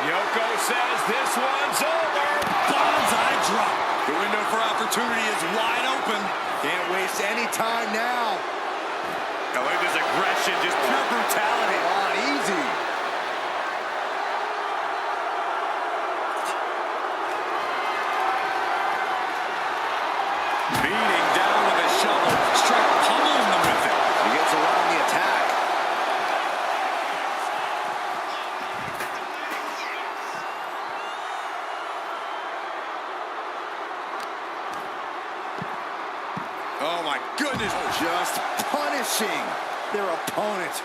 Yoko says this one's over. Bonsai drop. The window for opportunity is wide open. Can't waste any time now. I like this aggression, just pure brutality. Come on, easy. Beating down with a shovel, straight pummeling them with it. He gets around the attack. Oh my goodness. Just punishing their opponent.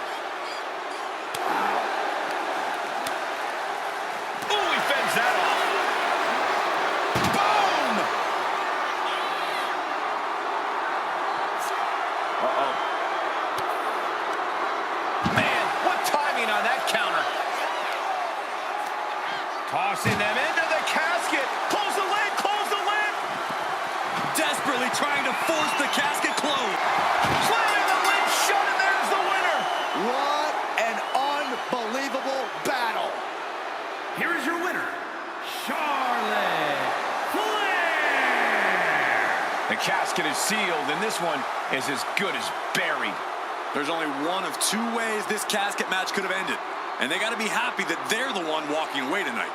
Ooh, he fends that off. Boom! Uh-oh. Man, what timing on that counter. Tossing them into the casket. Close the lid, close the lid. Desperately trying to force the casket closed. Slamming the lid shut, and there's the winner. What an unbelievable battle. Here is your winner, Charlotte Flair. The casket is sealed, and this one is as good as buried. There's only one of two ways this casket match could have ended. And they got to be happy that they're the one walking away tonight.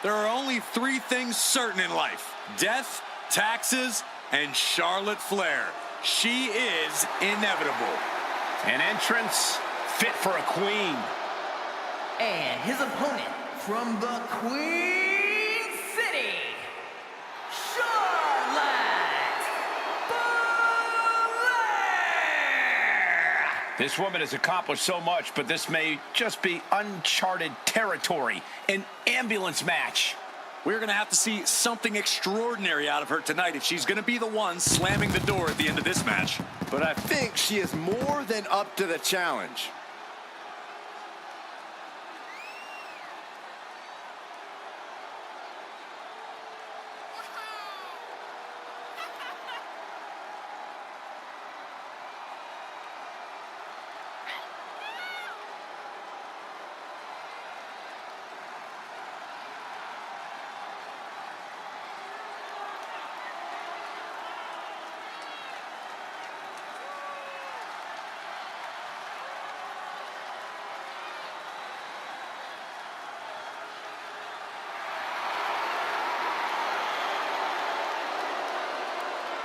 There are only three things certain in life: death, taxes, and Charlotte Flair. She is inevitable. An entrance fit for a queen. And his opponent from the Queen City, Charlotte Flair! This woman has accomplished so much, but this may just be uncharted territory. An ambulance match. We're going to have to see something extraordinary out of her tonight if she's going to be the one slamming the door at the end of this match. But I think she is more than up to the challenge.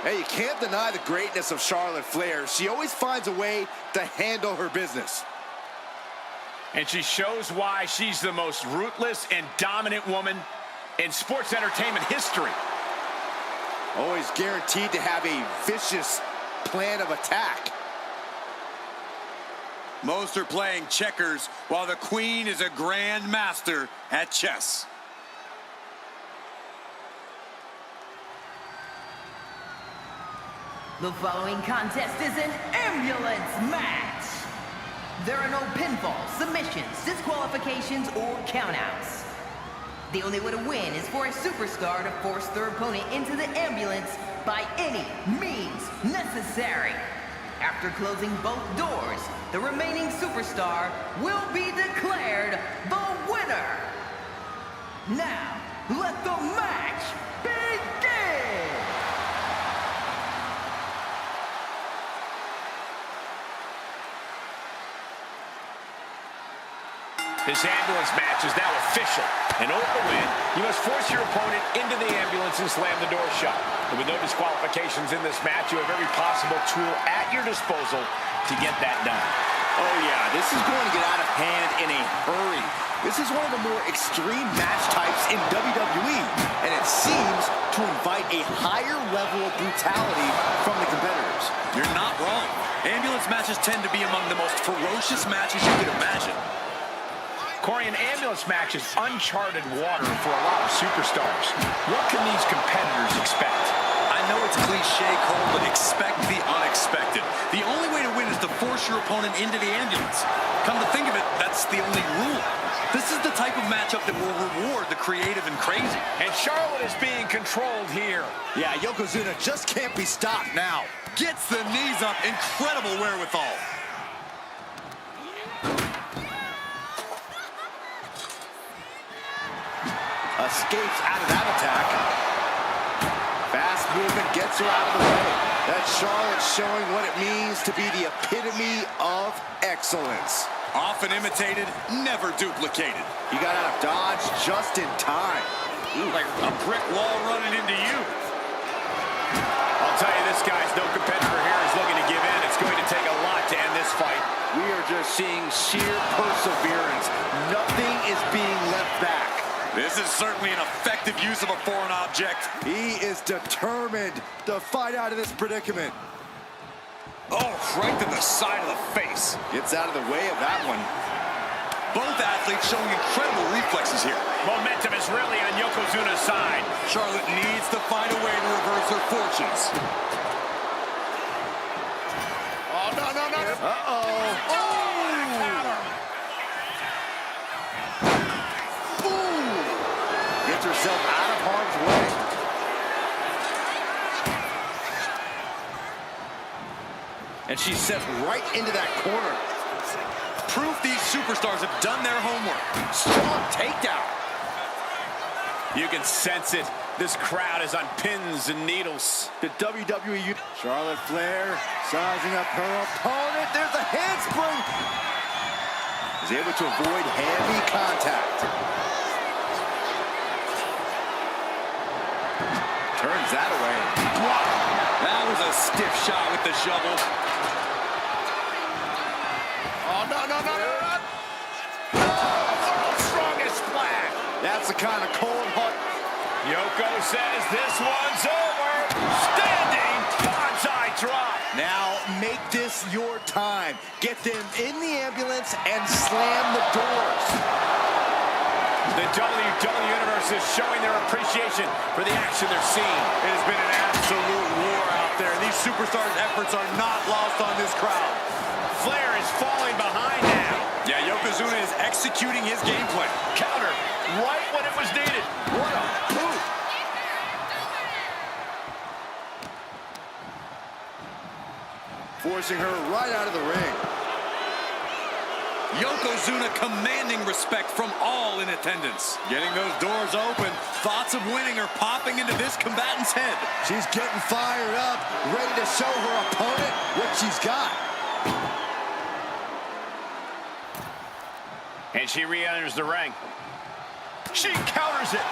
Hey, you can't deny the greatness of Charlotte Flair. She always finds a way to handle her business. And she shows why she's the most ruthless and dominant woman in sports entertainment history. Always guaranteed to have a vicious plan of attack. Most are playing checkers while the Queen is a grand master at chess. The following contest is an ambulance match. There are no pinfalls, submissions, disqualifications, or countouts. The only way to win is for a superstar to force their opponent into the ambulance by any means necessary. After closing both doors, the remaining superstar will be declared the winner. Now, let the match begin! This ambulance match is now official. In order to win, you must force your opponent into the ambulance and slam the door shut. And with no disqualifications in this match, you have every possible tool at your disposal to get that done. Oh yeah, this is going to get out of hand in a hurry. This is one of the more extreme match types in WWE, and it seems to invite a higher level of brutality from the competitors. You're not wrong. Ambulance matches tend to be among the most ferocious matches you could imagine. Corey, an ambulance match is uncharted water for a lot of superstars. What can these competitors expect? I know it's cliche, Cole, but expect the unexpected. The only way to win is to force your opponent into the ambulance. Come to think of it, that's the only rule. This is the type of matchup that will reward the creative and crazy. And Charlotte is being controlled here. Yeah, Yokozuna just can't be stopped now. Gets the knees up, incredible wherewithal. Escapes out of that attack. Fast movement gets her out of the way. That Charlotte showing what it means to be the epitome of excellence. Often imitated, never duplicated. You got out of dodge just in time. Ooh, like a brick wall running into you. I'll tell you this, guys, no competitor here is looking to give in. It's going to take a lot to end this fight. We are just seeing sheer perseverance. Nothing is being left back. This is certainly an effective use of a foreign object. He is determined to fight out of this predicament. Oh, right to the side of the face. Gets out of the way of that one. Both athletes showing incredible reflexes here. Momentum is really on Yokozuna's side. Charlotte needs to find a way to reverse her fortunes. Oh, no. Uh-oh. Gets herself out of harm's way. And she's set right into that corner. Proof these superstars have done their homework. Strong takedown. You can sense it. This crowd is on pins and needles. The WWE. Charlotte Flair sizing up her opponent. There's a handspring. Is able to avoid heavy contact. turns that away. Wow. That was a stiff shot with the shovel. Oh, no, no, no, no, no. Oh, strongest splash. That's the kind of cold heart. Yoko says this one's over. Standing bonsai drop. Now make this your time. Get them in the ambulance and slam the doors. The WWE Universe is showing their appreciation for the action they're seeing. It has been an absolute war out there. These superstars' efforts are not lost on this crowd. Flair is falling behind now. Yeah, Yokozuna is executing his game plan. Counter right when it was needed. What a move. Forcing her right out of the ring. Yokozuna commanding respect from all in attendance. Getting those doors open. Thoughts of winning are popping into this combatant's head. She's getting fired up, ready to show her opponent what she's got. And she re-enters the ring. She counters it.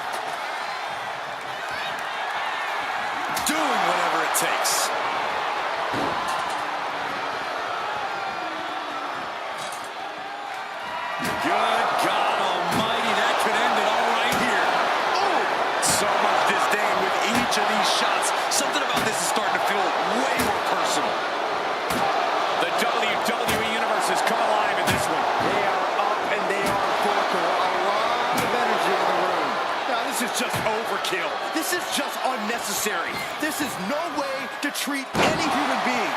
Doing whatever it takes. Good God almighty, that could end it all right here. Oh, so much disdain with each of these shots. Something about this is starting to feel way more personal. The WWE Universe has come alive in this one. They are up and they are full of a lot of energy in the room. Now this is just overkill. This is just unnecessary. This is no way to treat any human being.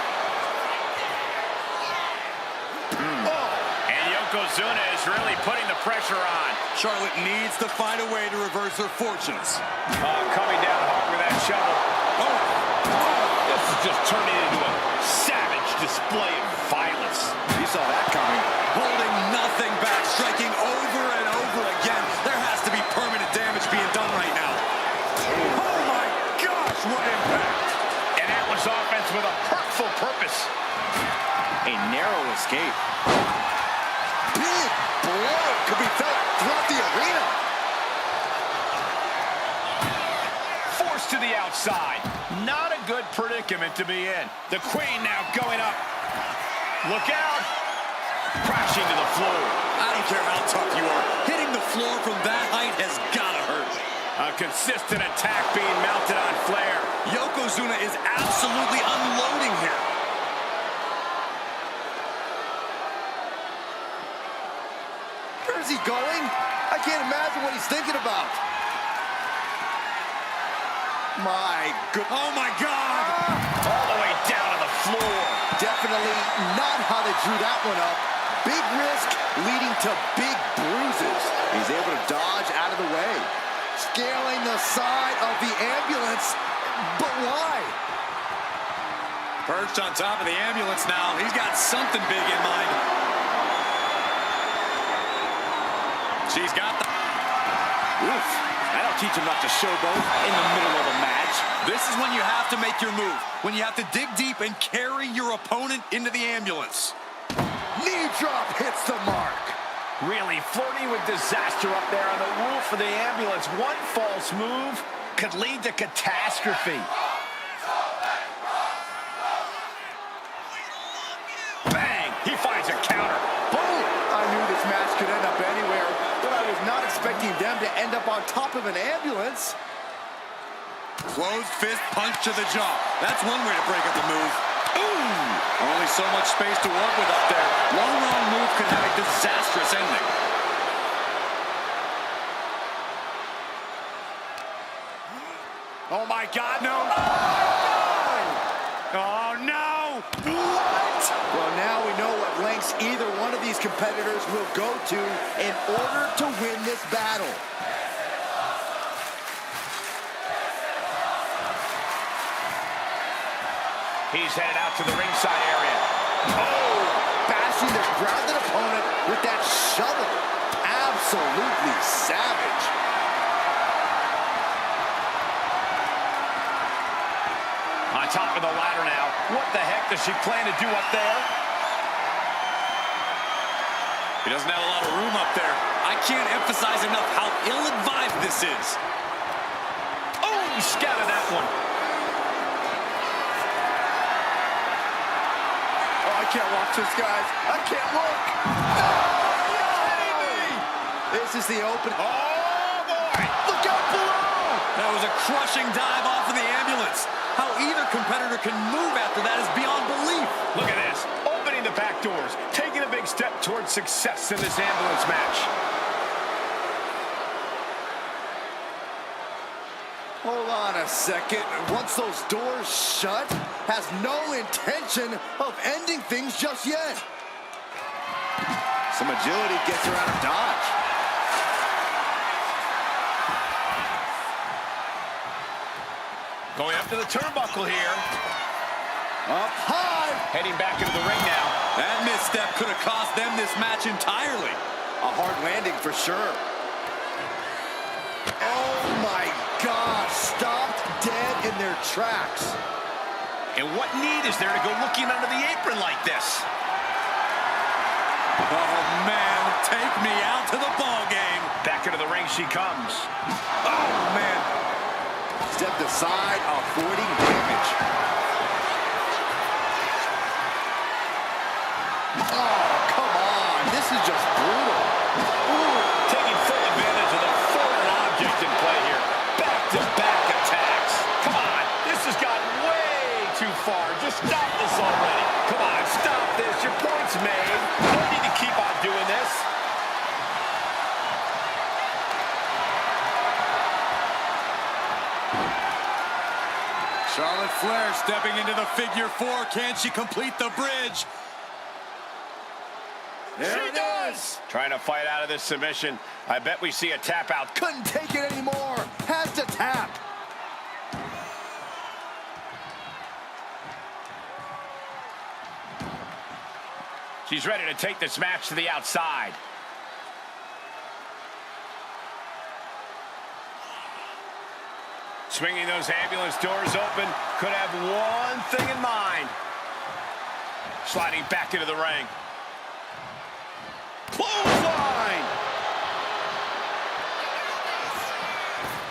Yokozuna is really putting the pressure on. Charlotte needs to find a way to reverse her fortunes. Coming down hard with that shovel. This is just turning into a savage display of violence. You saw that coming. Holding nothing back, striking over and over again. There has to be permanent damage being done right now. Oh my gosh, what impact! And that was offense with a hurtful purpose. A narrow escape. Big blow could be felt throughout the arena. Forced to the outside. Not a good predicament to be in. The Queen now going up. Look out. Crashing to the floor. I don't care how tough you are. Hitting the floor from that height has gotta hurt. A consistent attack being mounted on Flair. Yokozuna is absolutely unloading here. Where's he going? I can't imagine what he's thinking about. My good. Oh my God! All the way down to the floor. Definitely not how they drew that one up. Big risk leading to big bruises. He's able to dodge out of the way. Scaling the side of the ambulance. But why? Perched on top of the ambulance now. He's got something big in mind. She's got the... Oof. That'll teach him not to showboat in the middle of a match. This is when you have to make your move. When you have to dig deep and carry your opponent into the ambulance. Knee drop hits the mark. Really flirting with disaster up there on the roof of the ambulance. One false move could lead to catastrophe. Bang! He finds a counter. Boom! I knew this match could end up anywhere, but I was not expecting them to end up on top of an ambulance. Closed fist punch to the jaw. That's one way to break up a move. Ooh! Only so much space to work with up there. One wrong move could have a disastrous ending. Oh my God, no! Oh no! What? Well, now we know what lengths either one of these competitors will go to in order to win this battle. He's headed out to the ringside area. Oh! Bashing the grounded opponent with that shovel. Absolutely savage. On top of the ladder now. What the heck does she plan to do up there? He doesn't have a lot of room up there. I can't emphasize enough how ill-advised this is. Oh, He scouted that one. Oh, I can't watch this, guys. I can't look. No! This is the open. Oh, boy. Look out below! That was a crushing dive off of the ambulance. How either competitor can move after that is beyond belief. Look at this. Opening the back doors. Taking a big step towards success in this ambulance match. Hold on a second. Once those doors shut, has no intention of ending things just yet. Some agility gets her out of dodge. Going up to the turnbuckle here. Up high. Heading back into the ring now. That misstep could have cost them this match entirely. A hard landing for sure. Oh my gosh, stopped dead in their tracks. And what need is there to go looking under the apron like this? Oh man, take me out to the ball game. Back into the ring she comes. Oh man. Stepped aside, avoiding damage. Oh, come on. This is just brutal. Ooh, taking full advantage of the foreign object in play here. Back-to-back attacks. Come on, this has gotten way too far. Just stop this already. Come on, stop this. Your point's made. No need to keep on doing this. Charlotte Flair stepping into the figure four. Can she complete the bridge? There it is. Trying to fight out of this submission. I bet we see a tap out. Couldn't take it anymore. Has to tap. She's ready to take this match to the outside. Swinging those ambulance doors open, could have one thing in mind. Sliding back into the ring. Clothesline!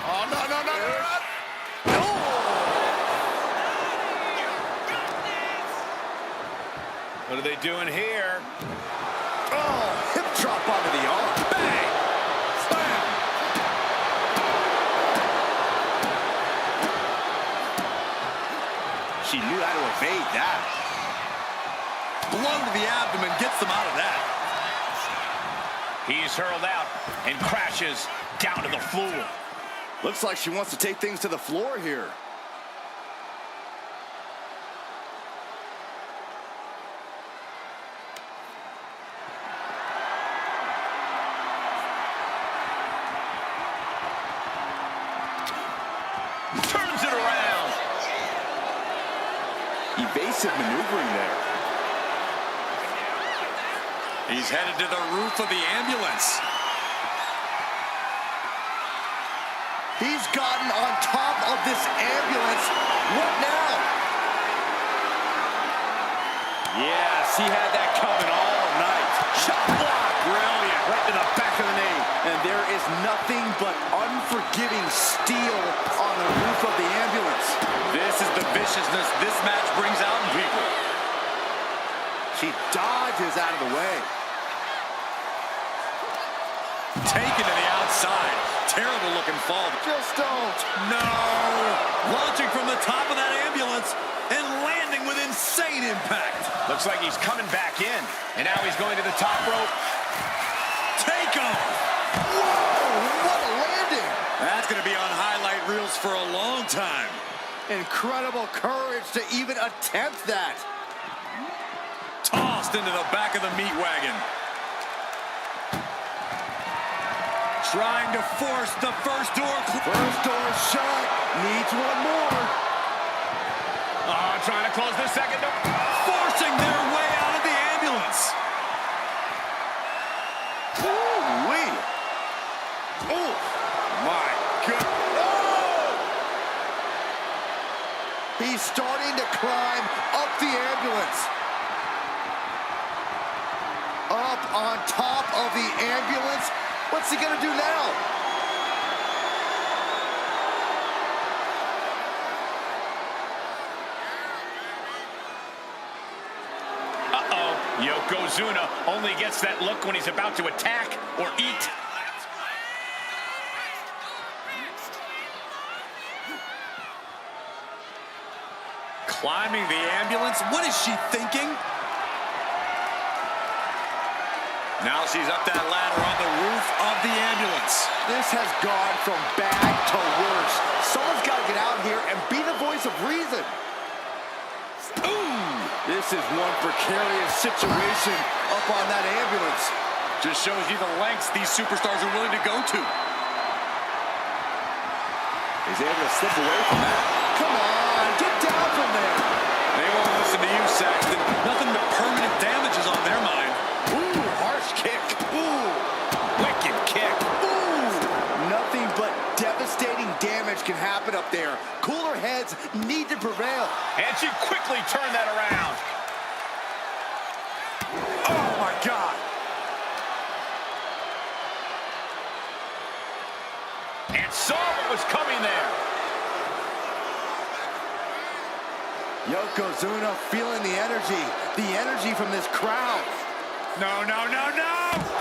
Oh, no, no, no, no, no. What are they doing here? Oh, hip drop onto the arm. Bang! Slam! She knew how to evade that. Blow to the abdomen gets them out of that. He's hurled out and crashes down to the floor. Looks like she wants to take things to the floor here. Turns it around. Evasive maneuvering there. He's headed to the roof of the ambulance. He's gotten on top of this ambulance. What now? Yes, he had that coming all night. Shot block. Brilliant. Right to the back of the knee. And there is nothing but unforgiving steel on the roof of the ambulance. This is the viciousness this match brings out in people. She dodges out of the way. Taken to the outside. Terrible looking fall. Just don't. No! Launching from the top of that ambulance and landing with insane impact. Looks like he's coming back in. And now he's going to the top rope. Take off! Whoa, what a landing. That's going to be on highlight reels for a long time. Incredible courage to even attempt that. Tossed into the back of the meat wagon. Trying to force the first door. First door shut. Needs one more. Oh, trying to close the second door. Forcing their way out of the ambulance. Ooh-wee. Oh, my God. Oh! He's starting to climb up the ambulance. Up on top of the ambulance. What's he gonna do now? Yokozuna only gets that look when he's about to attack or eat. Climbing the ambulance? What is she thinking? Now she's up that ladder on the roof of the ambulance. This has gone from bad to worse. Someone's got to get out here and be the voice of reason. Ooh! This is one precarious situation up on that ambulance. Just shows you the lengths these superstars are willing to go to. He's able to slip away from that. Come on, get down from there. They won't listen to you, Saxton. Nothing but permanent damage is on their mind. Ooh, harsh kick. Ooh, Wicked kick. ooh. Nothing but devastating damage can happen up there. Cooler heads need to prevail. And she quickly turned that around. Oh, my God. And saw what was coming there. Yokozuna feeling the energy from this crowd. No, no, no, no!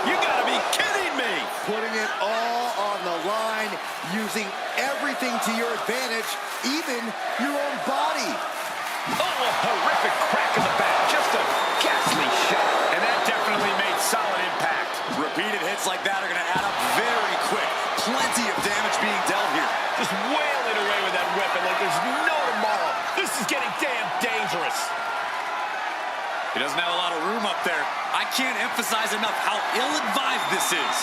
You gotta be kidding me! Putting it all on the line, using everything to your advantage, even your own body. Oh, a horrific crack in the back. Just a ghastly shot. And that definitely made solid impact. Repeated hits like that are going to add up very quick. Plenty of damage being dealt here. Just wailing away with that weapon like there's no tomorrow. This is getting damn dangerous. He doesn't have a lot of room up there. I can't emphasize enough how ill-advised this is.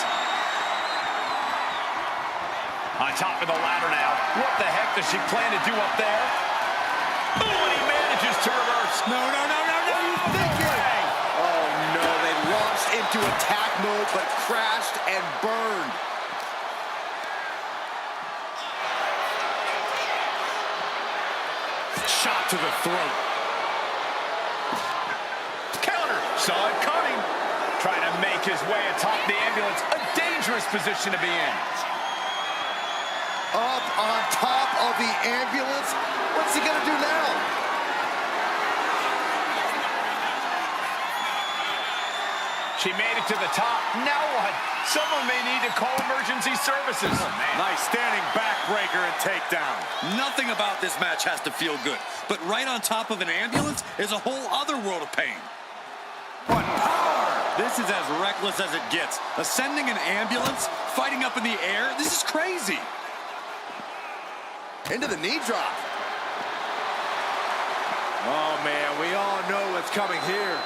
On top of the ladder now. What the heck does she plan to do up there? Oh, and he manages to reverse. No, no, no, no, no. What are you thinking? Oh no, they launched into attack mode, but crashed and burned. Shot to the throat. Counter. Saw it coming. Trying to make his way atop the ambulance. A dangerous position to be in. Up on top of the ambulance. What's he gonna do now? She made it to the top. Now what? Someone may need to call emergency services. Oh, man. Nice standing backbreaker and takedown. Nothing about this match has to feel good. But right on top of an ambulance is a whole other world of pain. What power! This is as reckless as it gets. Ascending an ambulance, fighting up in the air, this is crazy. Into the knee drop. Oh man, we all know what's coming here.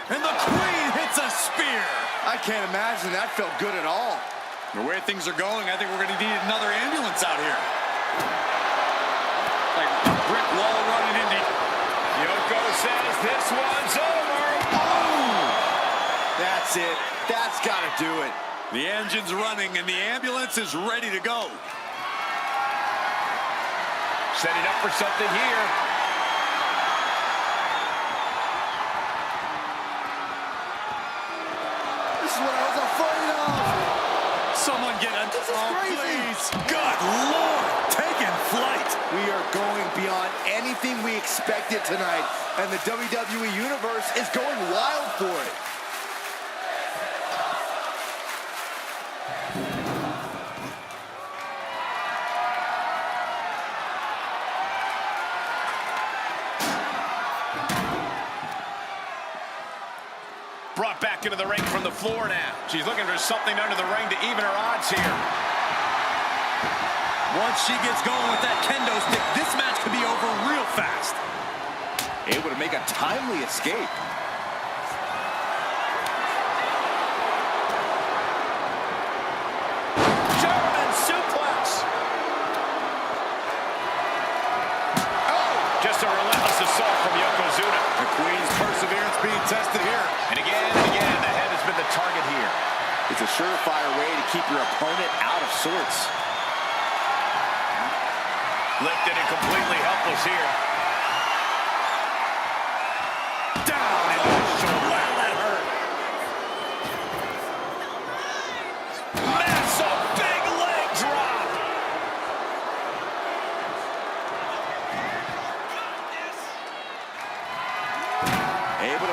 And the Queen hits a spear. I can't imagine that felt good at all. The way things are going, I think we're going to need another ambulance out here. Like a brick wall running into... Yoko says this one's over. Boom! That's it. That's got to do it. The engine's running and the ambulance is ready to go. Setting up for something here. This is what I was afraid of. Someone get a... This is crazy. Please. Good Lord. Taking flight. We are going beyond anything we expected tonight, and the WWE Universe is going wild for it. Brought back into the ring from the floor now. She's looking for something under the ring to even her odds here. Once she gets going with that kendo stick, this match could be over real fast. Able to make a timely escape. German suplex. Oh, just a relentless assault from Yokozuna. The Queen's perseverance being tested here. And again, the head has been the target here. It's a surefire way to keep your opponent out of sorts. Lifted and completely helpless here. Down into the shoulder. Wow, that hurt. Massive big leg drop.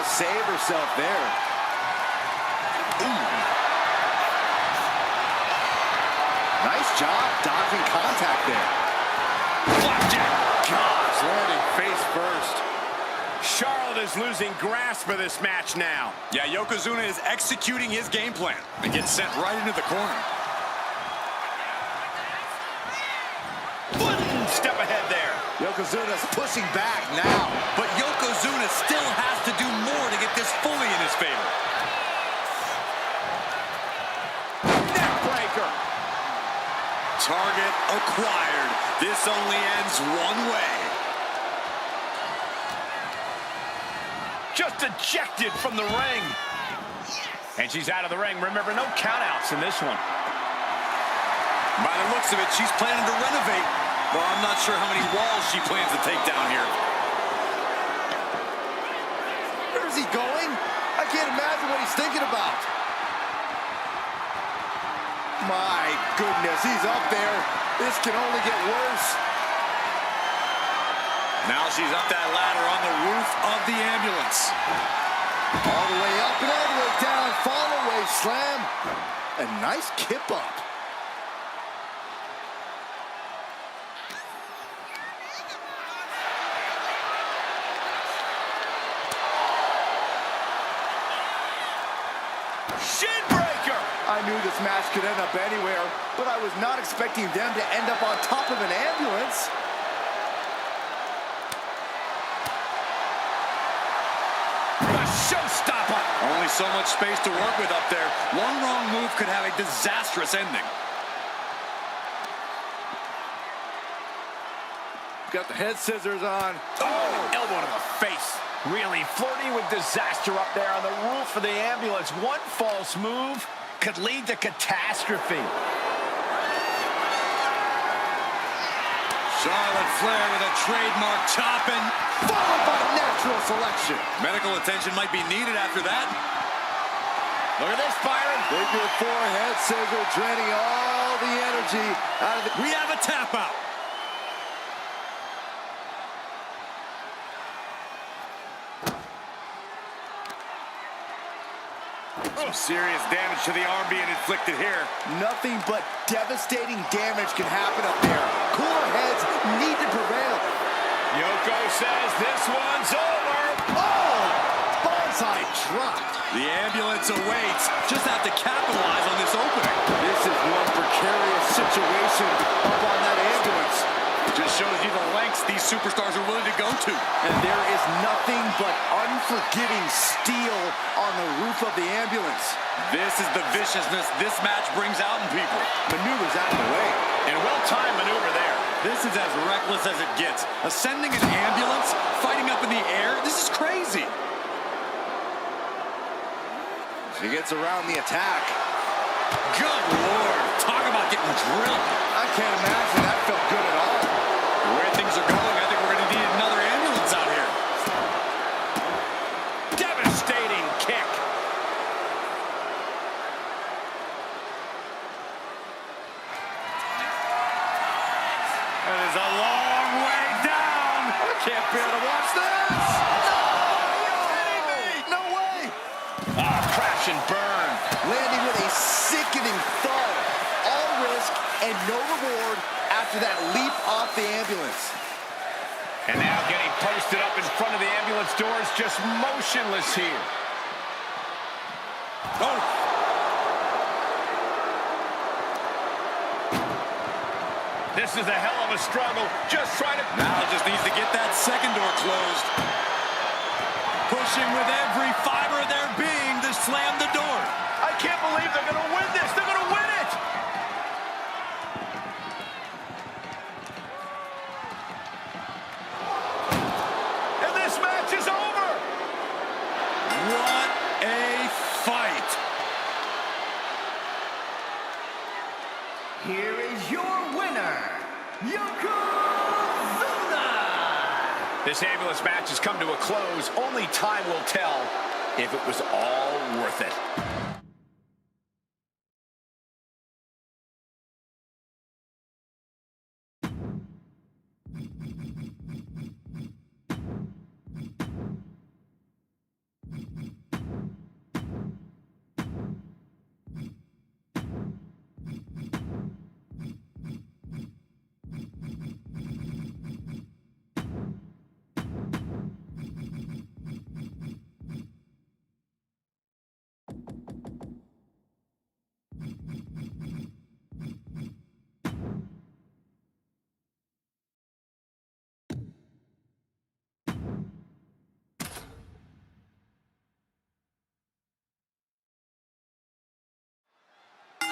to save herself there. Ooh. Nice job dodging contact there. Flapjack. Gosh, landing face first. Charlotte is losing grasp of this match now. Yeah, Yokozuna is executing his game plan and gets sent right into the corner. One step ahead there. Yokozuna's pushing back now. But Yokozuna still has to do more to get this fully in his favor. Neck breaker. Target acquired. This only ends one way. Just ejected from the ring. And she's out of the ring. Remember, no countouts in this one. By the looks of it, she's planning to renovate. Well, I'm not sure how many walls she plans to take down here. Where's he going? I can't imagine what he's thinking about. My goodness, he's up there. This can only get worse. Now she's up that ladder on the roof of the ambulance. All the way up and all the way down. Fall away slam. A nice kip up. Shinbreaker. I knew this match could end up anywhere, but I was not expecting them to end up on top of an ambulance. The showstopper. Only so much space to work with up there. One wrong move could have a disastrous ending. Got the head scissors on. Oh, elbow to the face. Really flirting with disaster up there on the roof of the ambulance. One false move could lead to catastrophe. Charlotte Flair with a trademark chopping. Followed by natural selection. Medical attention might be needed after that. Look at this, Byron. Figure four head scissor draining all the energy out of the... We have a tap out. Some serious damage to the arm being inflicted here. Nothing but devastating damage can happen up there. Cooler heads need to prevail. Yoko says this one's over. Oh! Bonsai dropped. The ambulance awaits. Just have to capitalize on this opening. This is one precarious situation up on that ambulance. Just shows you the lengths these superstars are willing to go to. And there is nothing but unforgiving steel on the roof of the ambulance. This is the viciousness this match brings out in people. Maneuvers out of the way. And well-timed maneuver there. This is as reckless as it gets. Ascending an ambulance, fighting up in the air, this is crazy. She gets around the attack. Good Lord, talk about getting drilled. I can't imagine that felt good at all. The way things are going, I think we're going to need another ambulance out here. Devastating kick. That is a long way down. I can't bear to watch this. No way. Crash and burn. Landing with a sickening thud. All risk and no reward after that leap off the ambulance. And now getting posted up in front of the ambulance doors, just motionless here. Oh. This is a hell of a struggle. Just trying to... Now just needs to get that second door closed. Pushing with every fiber of their being to slam the door. I can't believe they're going to win this. They're going to win it. And this match is over. What a fight. Here is your winner, Yokozuna! This ambulance match has come to a close. Only time will tell if it was all worth it.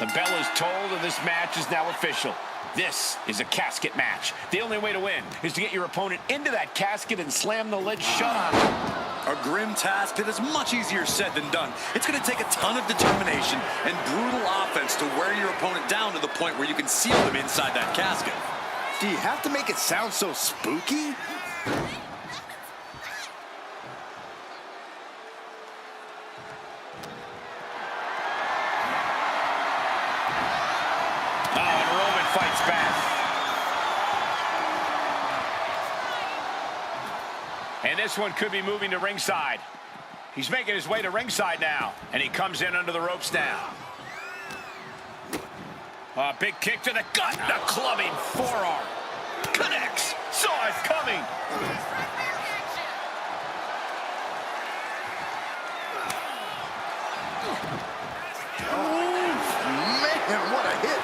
The bell is tolled, and this match is now official. This is a casket match. The only way to win is to get your opponent into that casket and slam the lid shut on him. A grim task that is much easier said than done. It's going to take a ton of determination and brutal offense to wear your opponent down to the point where you can seal them inside that casket. Do you have to make it sound so spooky? Fights back. And this one could be moving to ringside. He's making his way to ringside now. And he comes in under the ropes now. A big kick to the gut. The clubbing forearm. Connects. Saw it coming. Oh, man, what a hit.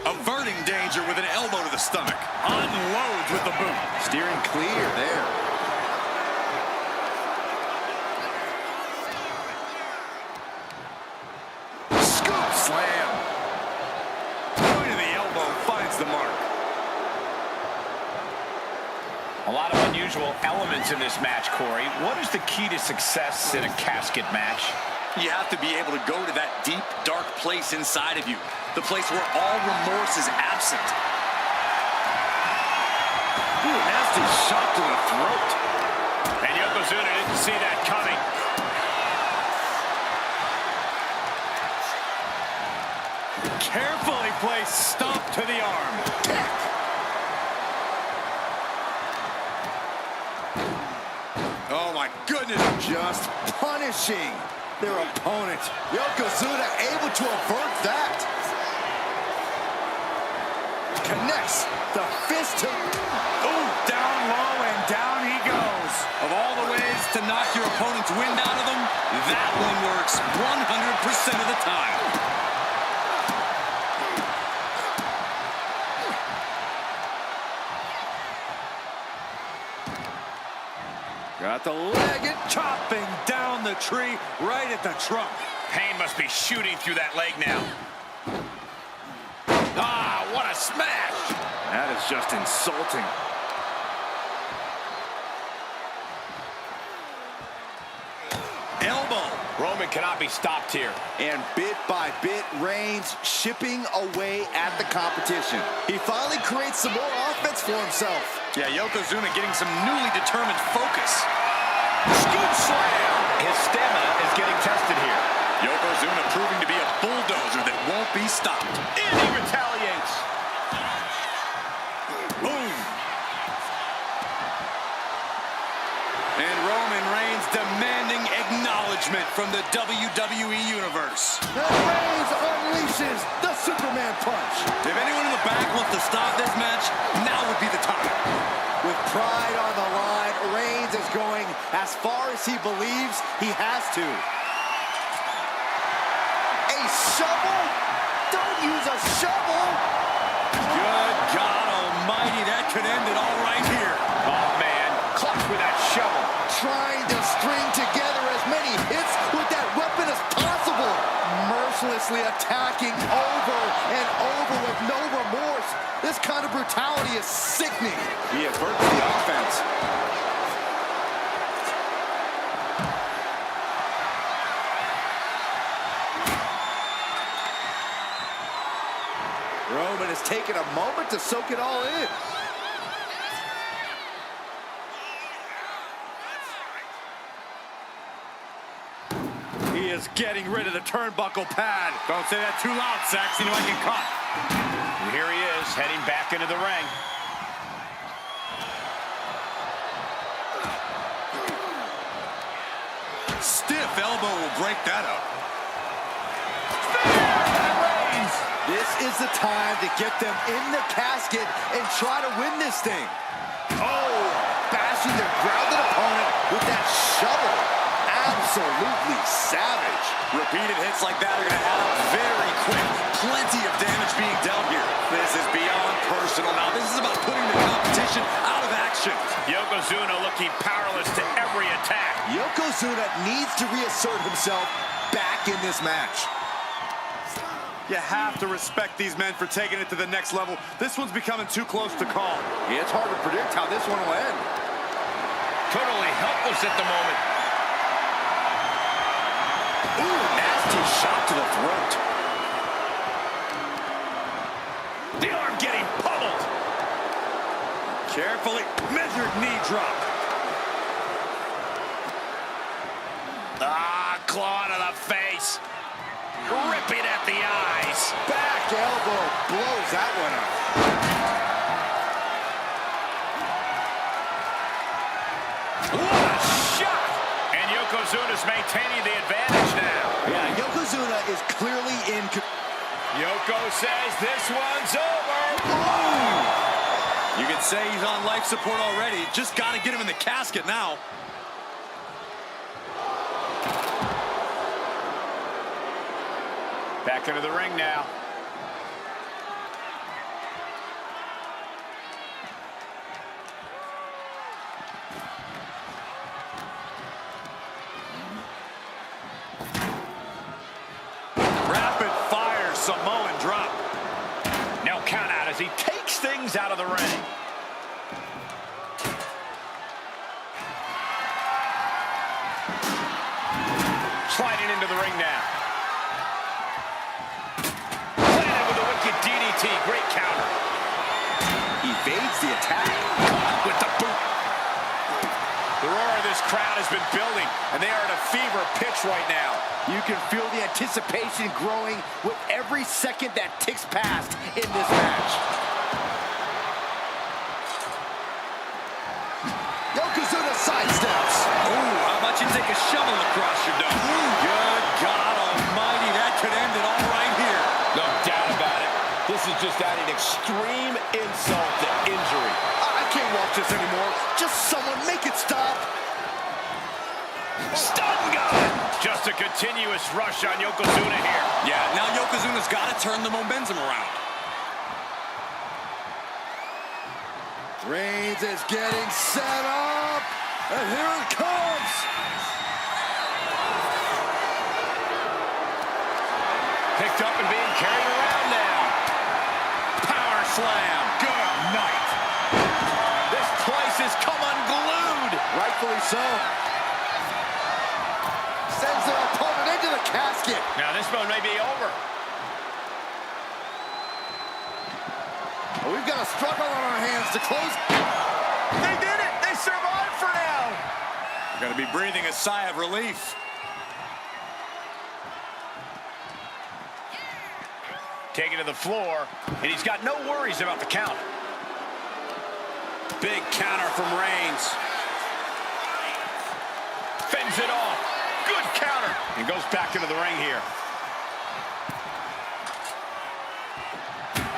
Averting danger with an elbow to the stomach. Unloads with the boot. Steering clear there. Scoop slam. Point of the elbow finds the mark. A lot of unusual elements in this match, Corey. What is the key to success in a casket match? You have to be able to go to that deep, dark place inside of you. The place where all remorse is absent. Ooh, nasty shot to the throat. And Yokozuna didn't see that coming. Carefully placed stomp to the arm. Oh, my goodness. Just punishing their opponent. Yokozuna able to avert that. Connects the fist to... Ooh, down low and down he goes. Of all the ways to knock your opponent's wind out of them, that one works 100% of the time. Got the leg and chopping down the tree right at the trunk. Pain must be shooting through that leg now. Ah, what a smash! That is just insulting. Elbow. Roman cannot be stopped here. And bit by bit, Reigns chipping away at the competition. He finally creates some more offense for himself. Yeah, Yokozuna getting some newly determined focus. Scoop slam! His stamina is getting tested here. Yokozuna proving to be a bulldozer that won't be stopped. And he retaliates. Boom. And Roman Reigns demanding acknowledgement from the WWE Universe. And Reigns unleashes the Superman punch. If anyone in the back wants to stop this match, now would be the time. With pride on the line, Reigns is going as far as he believes he has to. A shovel? Don't use a shovel! Good God almighty, that could end it all right here. Oh, man. Clutch with that shovel. Trying to string together as many hits with that weapon as possible. Mercilessly attacking over and over with no remorse. This kind of brutality is sickening. He averts the offense. Roman has taken a moment to soak it all in. He is getting rid of the turnbuckle pad. Don't say that too loud, Sax. You know I get caught. And here he is, heading back into the ring. Stiff elbow will break that up. This is the time to get them in the casket and try to win this thing. Oh, bashing their grounded opponent with that shovel. Absolutely savage. Repeated hits like that are going to add up very quick. Plenty of damage being dealt here. This is beyond personal. Now, this is about putting the competition out of action. Yokozuna looking powerless to every attack. Yokozuna needs to reassert himself back in this match. You have to respect these men for taking it to the next level. This one's becoming too close to call. It's hard to predict how this one will end. Totally helpless at the moment. Ooh, nasty shot to the throat. The arm getting pummeled. Carefully measured knee drop. Claw to the face. Ripping at the eyes. Back elbow blows that one up. What a shot! And Yokozuna's maintaining the advantage now. Yeah, Yokozuna is clearly in. Yoko says this one's over. You could say he's on life support already. Just got to get him in the casket now. Back into the ring now. Rapid fire Samoan drop. No count out as he takes things out of the ring. Sliding into the ring now. DDT, great counter. Evades the attack. With the boot. The roar of this crowd has been building, and they are at a fever pitch right now. You can feel the anticipation growing with every second that ticks past in this match. Yokozuna sidesteps. Ooh, how about you take a shovel across your dome? Good God almighty, that could end it all right here. No doubt about it. This is just adding extreme insult to injury. I can't watch this anymore. Just someone make it stop. Stun gun! Just a continuous rush on Yokozuna here. Yeah, now Yokozuna's got to turn the momentum around. Reigns is getting set up. And here it comes. Picked up and being carried around now. Power slam. Good night. This place has come unglued. Rightfully so. Sends their opponent into the casket. Now this one may be over. We've got a struggle on our hands to close. They did it. They survived for now. Gonna be breathing a sigh of relief. Taken to the floor, and he's got no worries about the count. Big counter from Reigns. Fends it off. Good counter. And goes back into the ring here.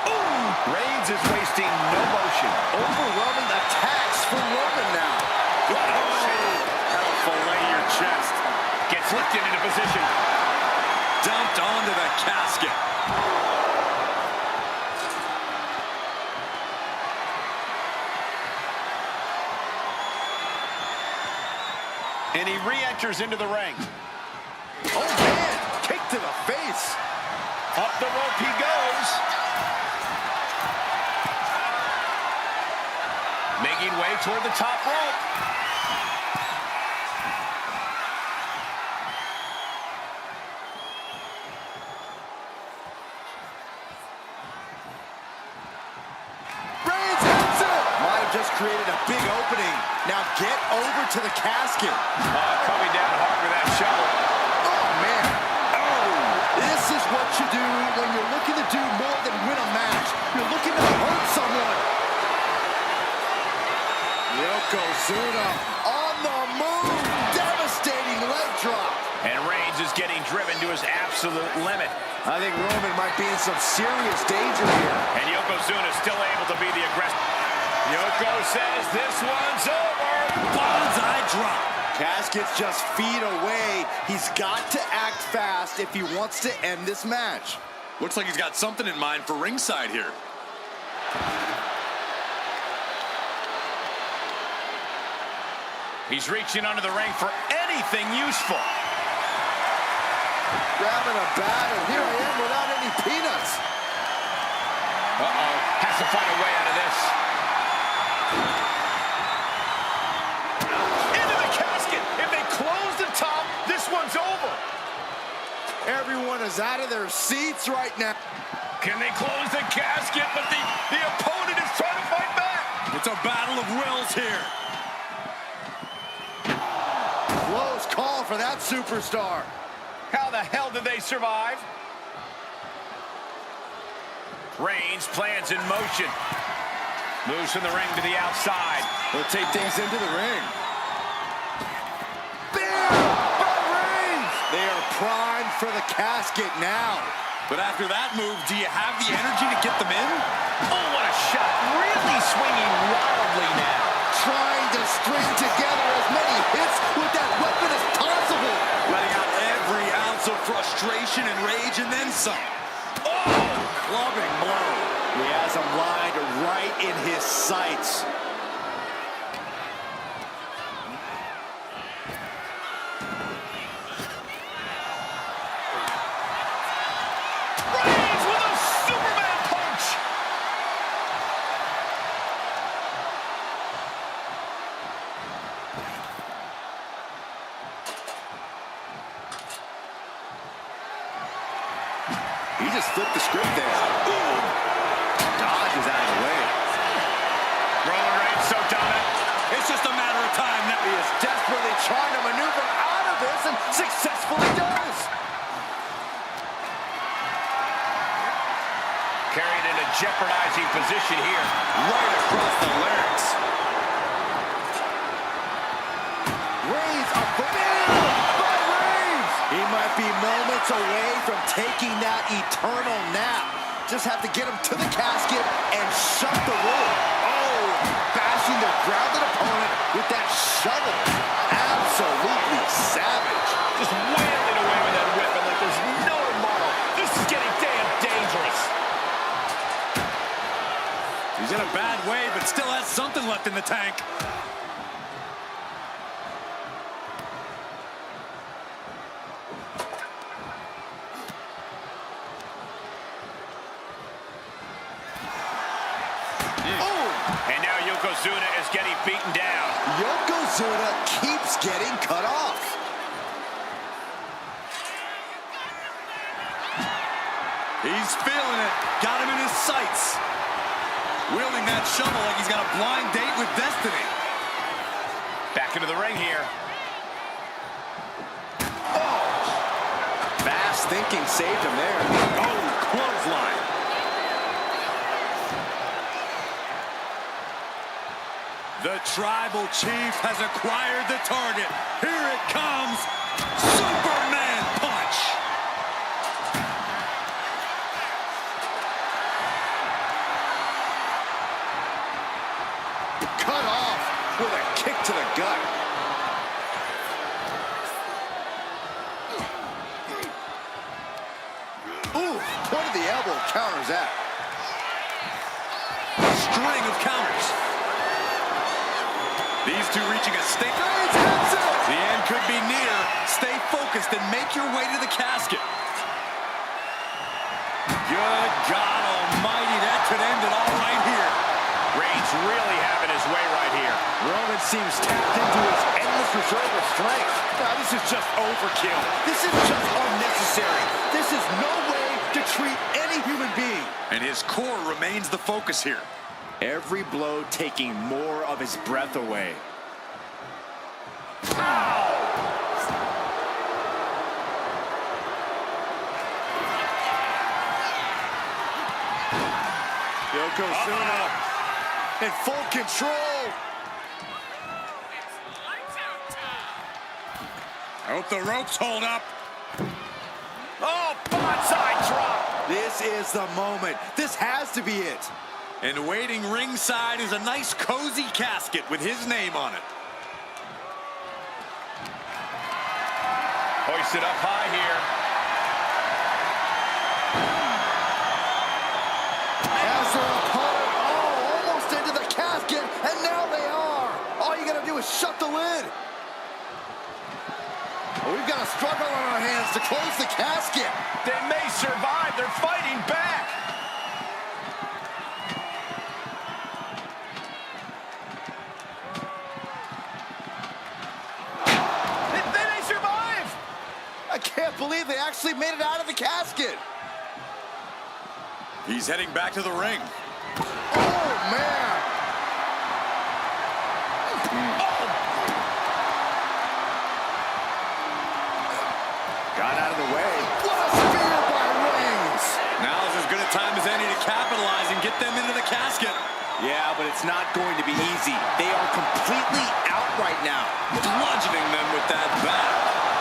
Ooh! Reigns is wasting no motion. Overwhelming attacks from Roman now. What a shot. That'll fillet your chest. Gets lifted into position. Dumped onto the casket. And he re-enters into the ring. Oh, man. Kick to the face. Up the rope he goes. Making way toward the top rope. Reigns hits it. Might have just created a big opening. Now get over to the casket. Coming down hard with that shovel. Oh, man. Oh, this is what you do when you're looking to do more than win a match. You're looking to hurt someone. Yokozuna on the move. Devastating leg drop. And Reigns is getting driven to his absolute limit. I think Roman might be in some serious danger here. And Yokozuna is still able to be the aggressor. Yoko says this one's over. Bonsai drop. Casket's just feet away. He's got to act fast if he wants to end this match. Looks like he's got something in mind for ringside here. He's reaching under the ring for anything useful. Grabbing a bat, and here I am without any peanuts. Uh-oh. Has to find a way out of this. Into the casket. If they close the top, this one's over. Everyone is out of their seats right now. Can they close the casket? But the opponent is trying to fight back. It's a battle of wills here. Close call for that superstar. How the hell did they survive? Reigns, plans in motion. Moves from the ring to the outside. We'll take things into the ring. Bam! By Reigns! They are primed for the casket now. But after that move, do you have the energy to get them in? Oh, what a shot. Really swinging wildly now. Trying to string together as many hits with that weapon as possible. Letting out every ounce of frustration and rage and then some. Oh! Clubbing blow. He has him lined right in his sights. Reigns with a Superman punch. He just flipped the script there. Ooh. Dodges out of the way. Roman Reigns so dominant. It's just a matter of time now. He is desperately trying to maneuver out of this and successfully does. Carried in a jeopardizing position here. Right across the larynx. Reigns a banana by Reigns. He might be moments away from taking that eternal nap. Just have to get him to the casket and shut the room. Oh, bashing the grounded opponent with that shovel. Absolutely savage. Just wailing away with that weapon like there's no tomorrow. This is getting damn dangerous. He's in a bad way, but still has something left in the tank. And now Yokozuna is getting beaten down. Yokozuna keeps getting cut off. He's feeling it. Got him in his sights. Wielding that shovel like he's got a blind date with destiny. Back into the ring here. Fast thinking saved him there. Oh, clothesline. The Tribal Chief has acquired the target. Here it comes. Superman punch. Cut off with a kick to the gut. Ooh, point of the elbow counters that. String of counters. These two reaching a stake. The end could be near. Stay focused and make your way to the casket. Good God almighty, that could end it all right here. Reigns really having his way right here. Roman seems tapped into his endless reserve of strength. Now, this is just overkill. This is just unnecessary. This is no way to treat any human being. And his core remains the focus here. Every blow taking more of his breath away. Yokozuna in full control. I hope the ropes hold up. Oh, bonsai drop. This is the moment. This has to be it. And waiting ringside is a nice cozy casket with his name on it. Hoisted up high here. we've got a struggle on our hands to close the casket. They may survive. They're fighting back. They may survive. I can't believe they actually made it out of the casket. He's heading back to the ring. Oh, man. Got out of the way. What a spear by Reigns. Now is as good a time as any to capitalize and get them into the casket. Yeah, but it's not going to be easy. They are completely out right now. Bludgeoning them with that bat.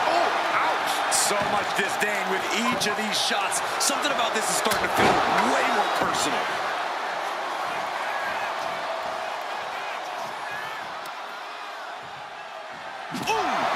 Oh, ouch. So much disdain with each of these shots. Something about this is starting to feel way more personal.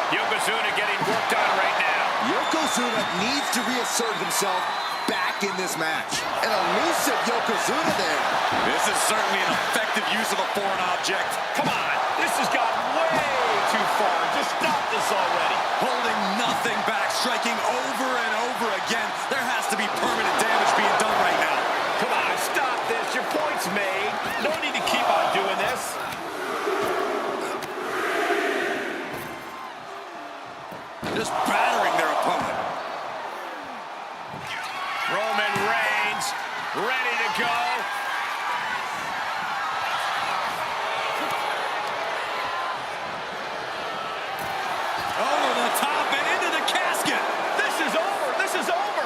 Yokozuna getting worked on right now. Yokozuna needs to reassert himself back in this match. An elusive Yokozuna there. This is certainly an effective use of a foreign object. Come on, this has got way too far. Just stop this already. Holding nothing back, striking over and over again. There has to be permanent damage being done right now. Come on, stop this. Your point's made. No need to keep on doing this. Just battering their opponent. Roman Reigns ready to go. Over the top and into the casket. This is over. This is over.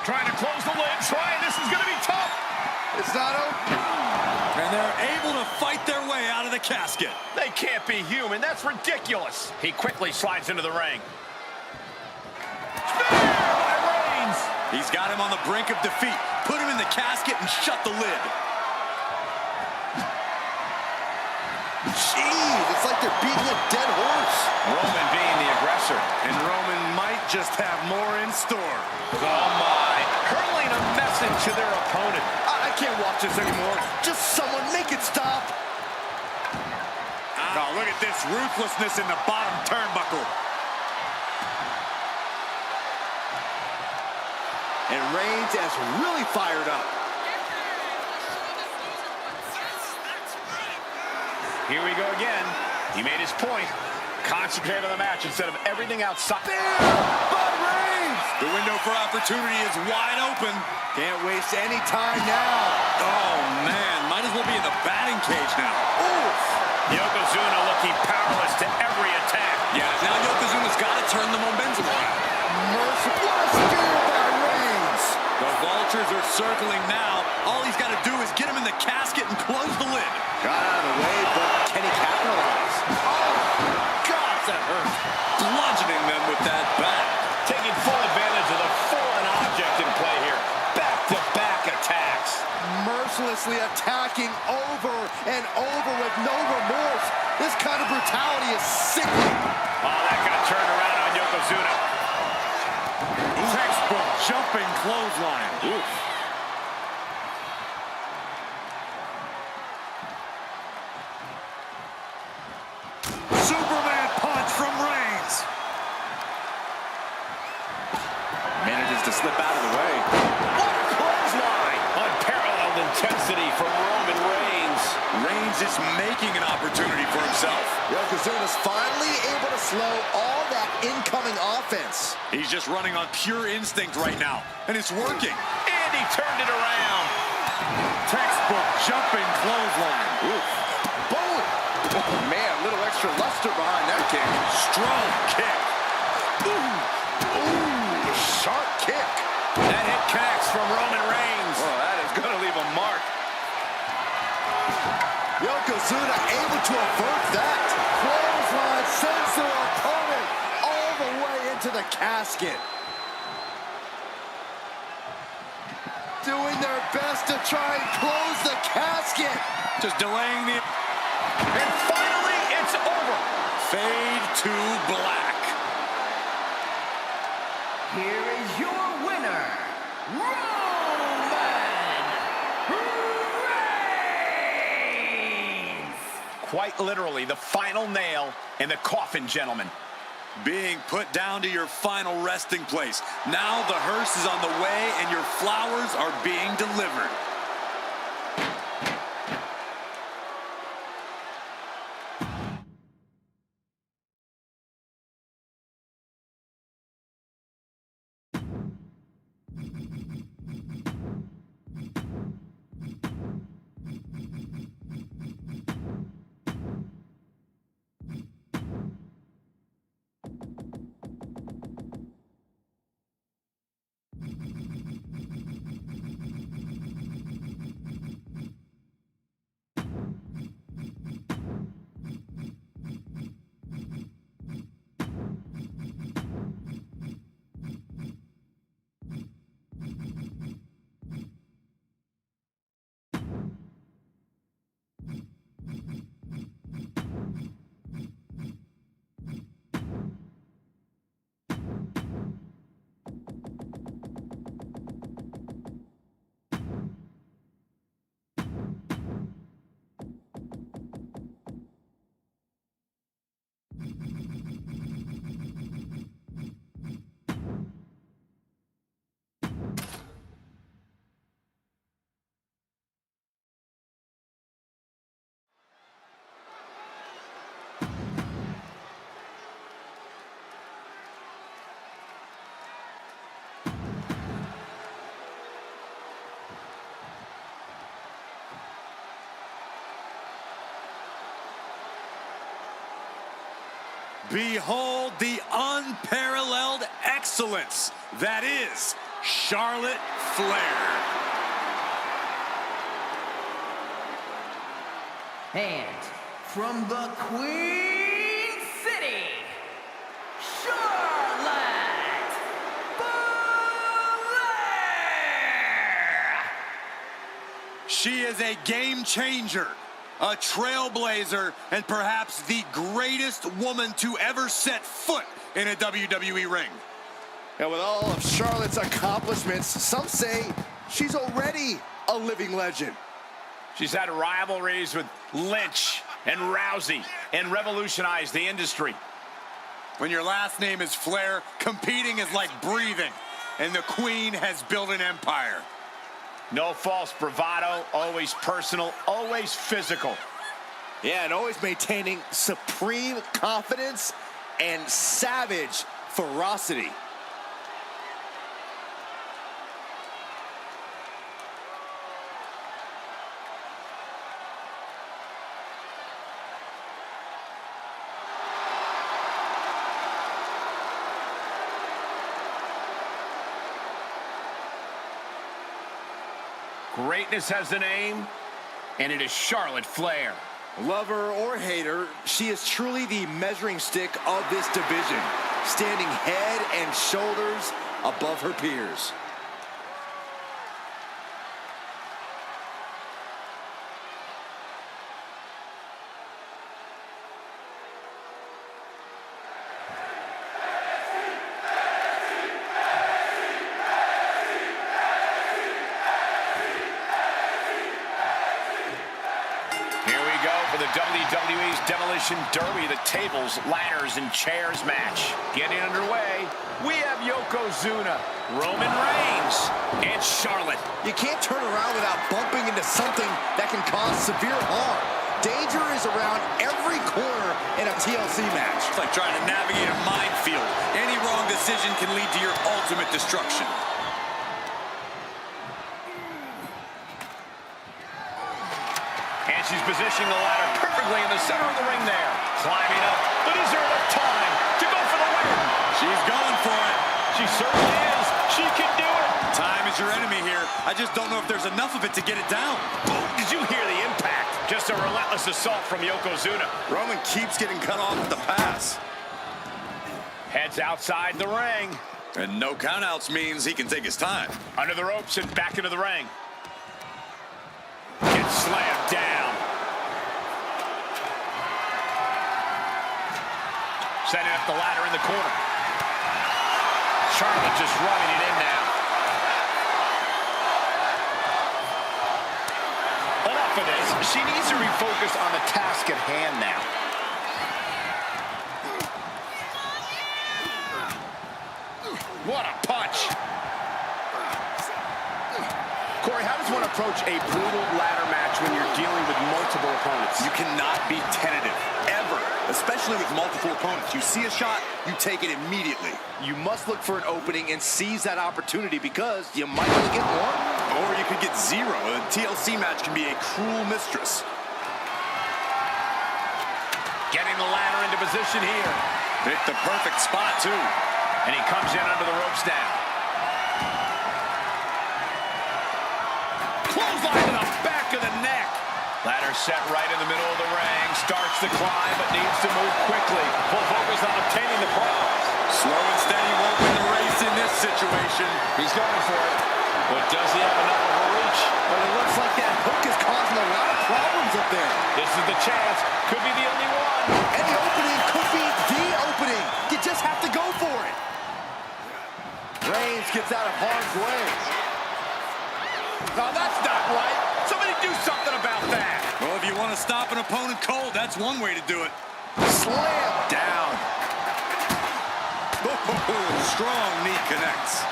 Trying to close the lid. This is going to be tough. It's not over. And they're able to fight their way out of the casket. They can't be human. That's ridiculous. He quickly slides into the ring. Spear by Reigns. He's got him on the brink of defeat. Put him in the casket and shut the lid. Jeez, it's like they're beating a dead horse. Roman being the aggressor. And Roman might just have more in store. Oh, my. Hurling a message to their opponent. I can't watch this anymore. Just someone make it stop. Oh, look at this ruthlessness in the bottom turnbuckle. And Reigns is really fired up. Here we go again. He made his point. Concentrate on the match instead of everything outside. But Reigns! The window for opportunity is wide open. Can't waste any time now. Oh, man. Might as well be in the batting cage now. Oof. Yokozuna looking powerless to every attack. Yeah, now Yokozuna's got to turn the momentum around. Merciful. What a spear by Reigns. The Vultures are circling now. All he's got to do is get him in the casket and close the lid. Got out of the way, but can he capitalize? Oh, gosh, that hurt. Bludgeoning them with that bat. Taking full advantage of the foreign object in play here. Back-to-back attacks. Mercilessly attacking over and over with no remorse. This kind of brutality is sickening. Oh, that could have turned around on Yokozuna. Textbook jumping clothesline. Oof. Superman punch from Reigns. Manages to slip out of the way. What a clothesline! Unparalleled intensity from Roman Reigns. Reigns is making an opportunity for himself. Yokozuna's finally able to slow all that incoming offense. He's just running on pure instinct right now, and it's working. And he turned it around. Textbook jumping clothesline. Oof. Boom! Oh, man, a little extra luster behind that kick. Strong kick. Ooh, sharp kick. That hit connects from Roman Reigns. Oh, that is going to leave a mark. Yokozuna able to avert that. Clothesline sends their opponent all the way into the casket. Doing their best to try and close the casket. Just delaying the... And finally, it's over. Fade to black. Here is your winner, Roman Reigns! quite literally the final nail in the coffin, gentlemen. Being put down to your final resting place. Now the hearse is on the way and your flowers are being delivered. Behold the unparalleled excellence that is Charlotte Flair. And from the Queen City, Charlotte Flair! She is a game changer, a trailblazer, and perhaps the greatest woman to ever set foot in a WWE ring. And with all of Charlotte's accomplishments, some say she's already a living legend. She's had rivalries with Lynch and Rousey and revolutionized the industry. When your last name is Flair, competing is like breathing, and the Queen has built an empire. No false bravado, always personal, always physical. Yeah, and always maintaining supreme confidence and savage ferocity. Greatness has a name, and it is Charlotte Flair. Lover or hater, she is truly the measuring stick of this division, standing head and shoulders above her peers. The WWE's Demolition Derby, the tables, ladders, and chairs match. Getting underway, we have Yokozuna, Roman Reigns, and Charlotte. You can't turn around without bumping into something that can cause severe harm. Danger is around every corner in a TLC match. It's like trying to navigate a minefield. Any wrong decision can lead to your ultimate destruction. And she's positioning the ladder perfectly in the center of the ring there. Climbing up, but is there enough time to go for the win? She's going for it. She certainly is. She can do it. Time is your enemy here. I just don't know if there's enough of it to get it down. Boom. Did you hear the impact? Just a relentless assault from Yokozuna. Roman keeps getting cut off with the pass. Heads outside the ring. And no countouts means he can take his time. Under the ropes and back into the ring. Gets slammed down. Setting up the ladder in the corner. Charlotte just running it in now. Enough of this. She needs to refocus on the task at hand now. What a punch. Corey, how does one approach a brutal ladder match when you're dealing with multiple opponents? You cannot be tentative, ever, especially with multiple opponents. You see a shot, you take it immediately. You must look for an opening and seize that opportunity because you might only get one. Or you could get zero. A TLC match can be a cruel mistress. Getting the ladder into position here. Picked the perfect spot, too. And he comes in under the ropes now. Clothesline to the back of the neck. Ladder set right in the middle of the ring. Starts to climb, but needs to move quickly. Full focus on obtaining the prize. Slow and steady won't win the race in this situation. He's going for it. But does he have enough of a reach? But it looks like that hook is causing a lot of problems up there. This is the chance. Could be the only one. Any opening could be the opening. You just have to go for it. Reigns gets out of harm's way. No, that's not right. Somebody do something about that. Well, if you want to stop an opponent cold, that's one way to do it. Slam down. Strong knee connects.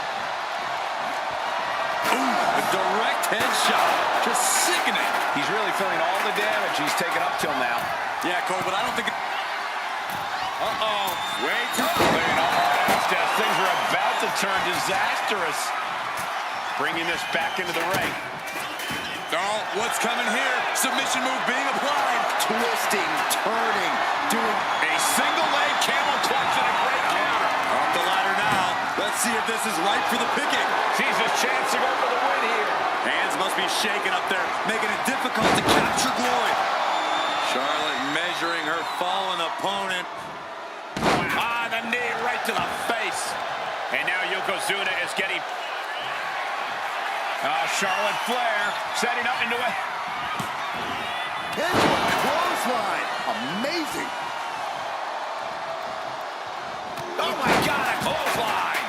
Ooh, a direct headshot. Just sickening. He's really feeling all the damage he's taken up till now. Yeah, Cole, but I don't think... Uh-oh. Way too late. Things are about to turn disastrous. Bringing this back into the ring. Oh, what's coming here? Submission move being applied. Twisting, turning, doing A single leg camel clutch and a great counter. Up the ladder now. Let's see if this is right for the picking. Sees his chance to go for the win here. Hands must be shaking up there, making it difficult to capture glory. Charlotte measuring her fallen opponent. Ah, the knee right to the face. And now Yokozuna is getting... Charlotte Flair setting up into a... into a clothesline. Amazing. Oh my God, a clothesline.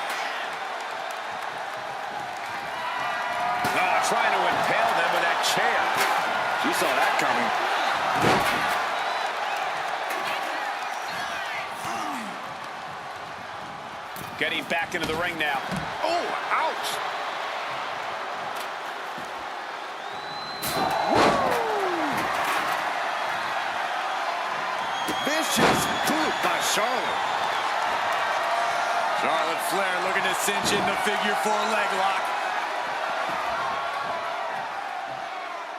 Trying to impale them with that chair. You saw that coming. Getting back into the ring now. Oh, ouch. Vicious boot by Charlotte. Charlotte Flair looking to cinch in the figure 4 leg lock.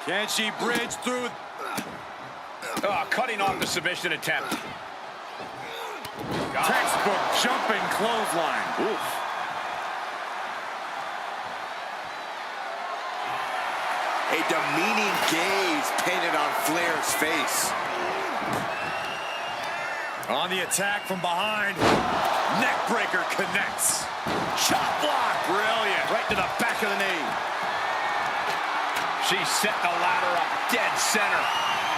Can she bridge through? Cutting off the submission attempt. Textbook jumping clothesline. Oof. A demeaning gaze painted on Flair's face. On the attack from behind. Neckbreaker connects. Chop block. Brilliant. Right to the back of the knee. She set the ladder up dead center.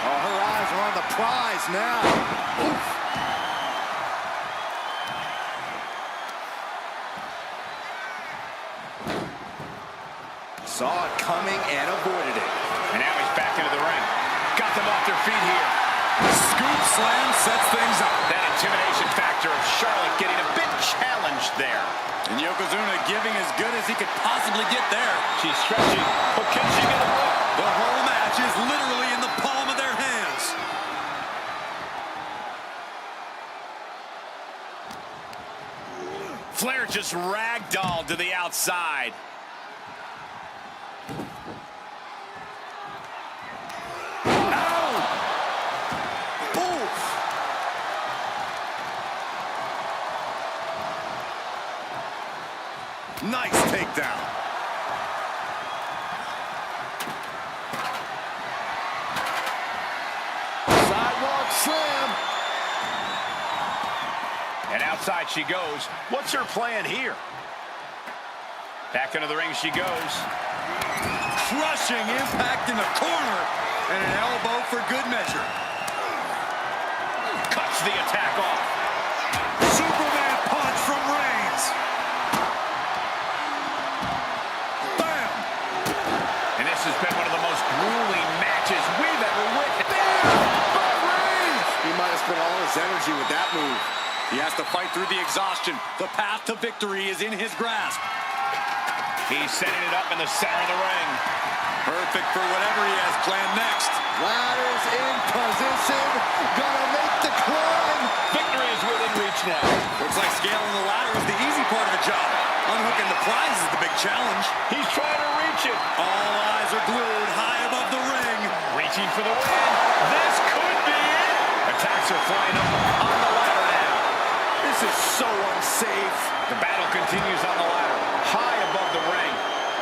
Oh, her eyes are on the prize now. Oof. Saw it coming and avoided it. And now he's back into the ring. Got them off their feet here. Scoop slam sets things up. That intimidation factor of Charlotte getting a bit challenged there. And Yokozuna giving as good as he could possibly get there. She's stretching, but can she get a look? The whole match is literally in the palm of their hands. Flair just ragdolled to the outside. Nice takedown. Sidewalk slam. And outside she goes. What's her plan here? Back into the ring she goes. Crushing impact in the corner. And an elbow for good measure. Cuts the attack off. Superman punch from Reigns. And this has been one of the most grueling matches his energy with that move. He has to fight through the exhaustion. The path to victory is in his grasp. He's setting it up in the center of the ring. Perfect for whatever he has planned next. Ladders in position. Gonna make the climb. Victory is within reach now. Looks like scaling the ladder is the easy part of the job. Unhooking the prize is the big challenge. He's trying to reach it. All eyes are glued high above the ring. Reaching for the win. This could be it. Attacks are flying up on the ladder now. This is so unsafe. The battle continues on the ladder, high above the ring.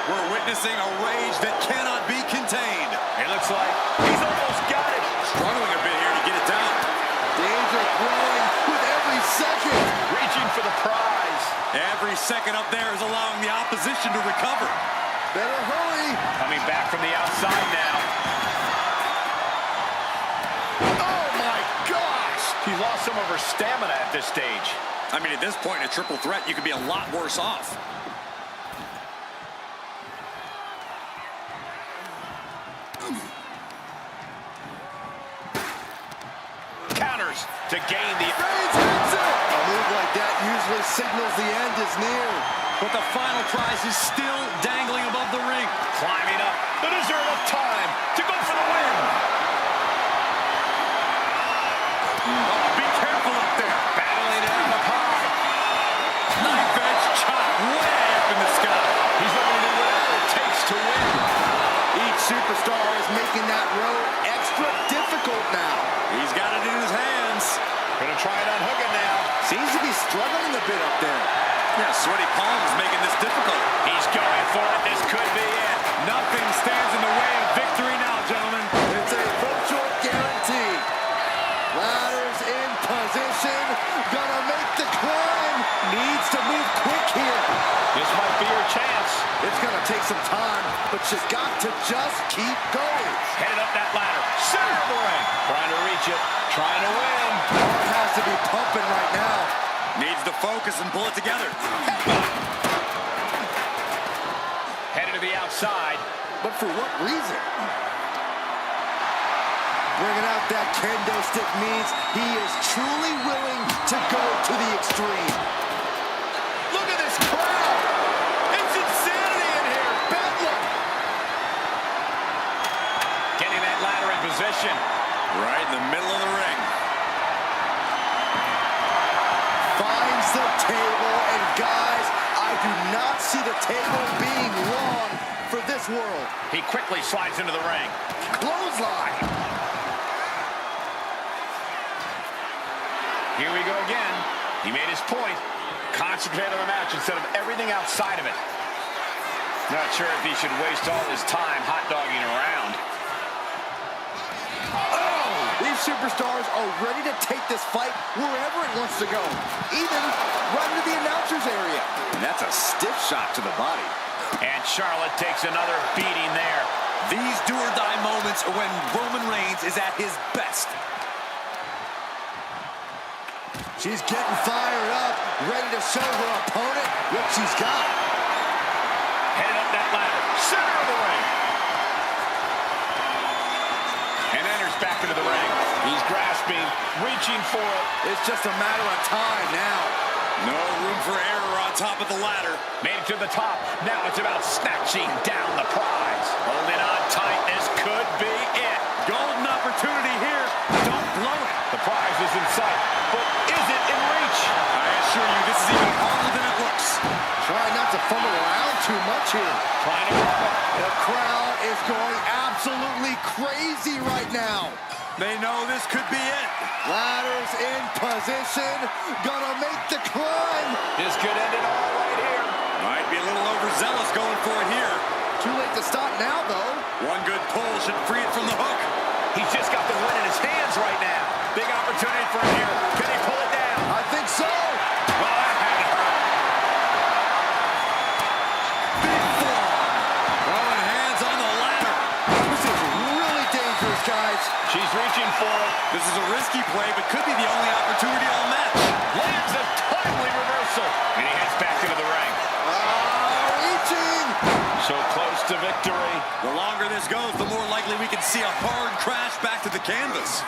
We're witnessing a rage that cannot be contained. It looks like he's almost got it. Struggling a bit here to get it down. Danger growing with every second. Reaching for the prize. Every second up there is allowing the opposition to recover. Better hurry. Coming back from the outside now. Oh my gosh. She's lost some of her stamina at this stage. I mean, at this point in a triple threat, you could be a lot worse off. Counters to gain the... Reigns hits it. A move like that usually signals the end is near. But the final prize is still dangling above the ring. Climbing up. The deserve of time to go for the win. Oh, be careful up there. Battling it up high. Knife edge chop way up in the sky. He's looking to do whatever it takes to win. Each superstar is making that road extra difficult now. He's got it in his hands. Gonna try and unhook it now. Seems to be struggling a bit up there. Yeah, sweaty palms making this difficult. He's going for it. This could be it. Nothing stands in the way of victory now, gentlemen. It's a virtual guarantee. Ladders in position. Gonna make the climb. Needs to move quick here. This might be her chance. It's gonna take some time, but she's got to just keep going. Headed up that ladder. Center of the ring. Trying to reach it. Trying to win. Heart has to be pumping right now. Needs to focus and pull it together. Headed to the outside. But for what reason? Bringing out that kendo stick means he is truly willing to go to the extreme. Look at this crowd. It's insanity in here. Bedlam. Getting that ladder in position. Right in the middle of the ring. Finds the table, and guys, I do not see the table being long for this world. He quickly slides into the ring. Clothesline. Here we go again. He made his point. Concentrate on the match instead of everything outside of it. Not sure if he should waste all his time hot-dogging around. These superstars are ready to take this fight wherever it wants to go, even right into the announcer's area. And that's a stiff shot to the body. And Charlotte takes another beating there. These do-or-die moments are when Roman Reigns is at his best. She's getting fired up, ready to show her opponent what she's got. Headed up that ladder. Center of the ring. And enters back into the ring. He's grasping, reaching for it. It's just a matter of time now. No room for error on top of the ladder. Made it to the top. Now it's about snatching down the prize. Holding on tight. This could be it. Golden opportunity here. Don't blow it. The prize is in sight, but is it in reach? I assure you, this is even harder than it looks. Try not to fumble around too much here. Trying to grab it. The crowd is going absolutely crazy right now. They know this could be it. Ladders in position. Gonna make the climb. This could end it all right here. Might be a little overzealous going for it here. Too late to stop now, though. One good pull should free it from the hook. He's just got the win in his hands right now. Big opportunity for him here. Can he pull it down? I think so. Well, that had to hurt. Big fall. Throwing hands on the ladder. This is really dangerous, guys. She's reaching for it. This is a risky play, but could be the only opportunity all match. Lands a timely reversal. And he heads back into the ring. Reaching. So close to victory. The longer this goes, the more likely we can see a hard crash back to the canvas.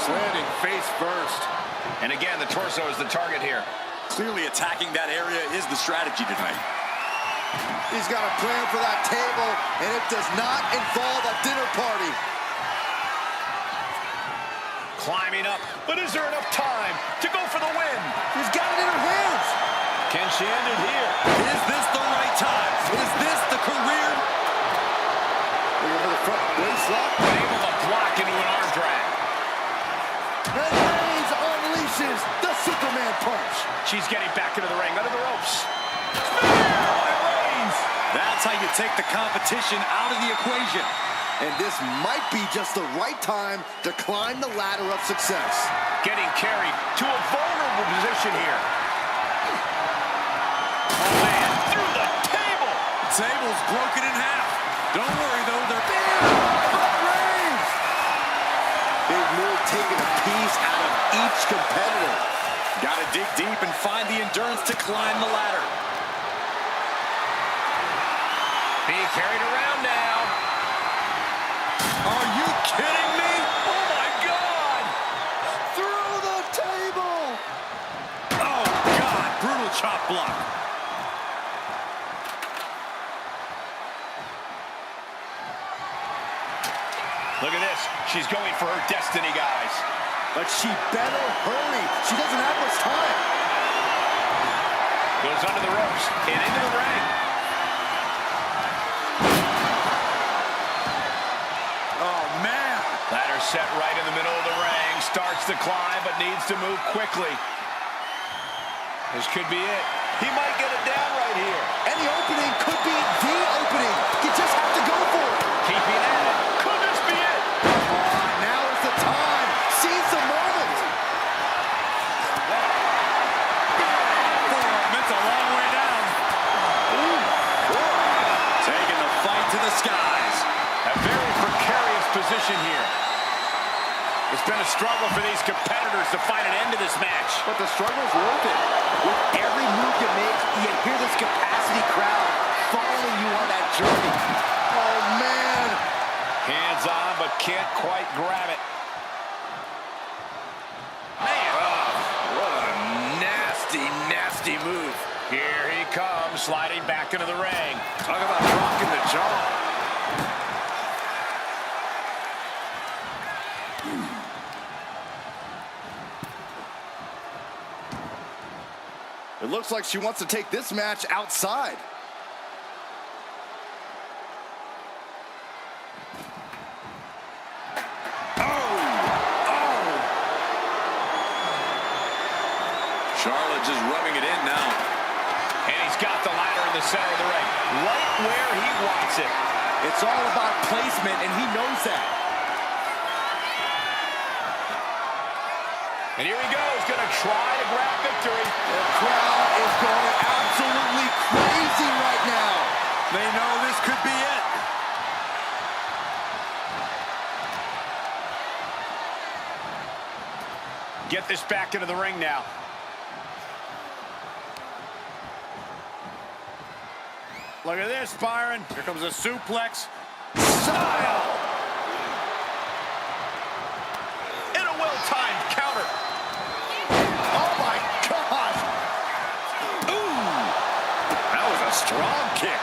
Crash landing face first. And again, the torso is the target here. Clearly attacking that area is the strategy tonight. He's got a plan for that table, and it does not involve a dinner party. Climbing up, but is there enough time to go for the win? He's got it in her hands. Can she end it here? Is this the right time? Is this the career? Looking for the front waist lock. Able to block into an arm drag. And Reigns unleashes the Superman punch. She's getting back into the ring, under the ropes. Spear by Reigns. That's how you take the competition out of the equation. And this might be just the right time to climb the ladder of success. Getting carried to a vulnerable position here. Oh, man, through the table. Table's broken in half. Don't worry, though. They're Reigns! They've really taken a piece out of each competitor. got to dig deep and find the endurance to climb the ladder. Being carried around now. Are you kidding me? Oh, my God. Through the table! Oh, God. Brutal chop block. Look at this. She's going for her destiny, guys. But she better hurry. She doesn't have much time. Goes under the ropes and into the ring. Oh, man. Ladder set right in the middle of the ring. Starts to climb, but needs to move quickly. This could be it. He might get it down right here. Any opening could be the opening. You just have to go for it. Keeping at it. Could this be it? Now is the time. Seize the moment. It's a long way down. Taking the fight to the skies. A very precarious position here. It's been a struggle for these competitors to find an end to this match. But the struggle's worth it. With every move you make, you hear this capacity crowd following you on that journey. Oh, man. Hands on, but can't quite grab it. Man. What a nasty, nasty move. Here he comes, sliding back into the ring. Talk about rocking the jaw. It looks like she wants to take this match outside. Charlotte just rubbing it in now. And he's got the ladder in the center of the ring, right where he wants it. It's all about placement, and he knows that. And here he goes, gonna try to grab victory. The crowd is going absolutely crazy right now. They know this could be it. Get this back into the ring now. Look at this, Byron. Here comes a suplex. Style! In a well-timed counter. Oh, my gosh! Ooh! That was a strong kick.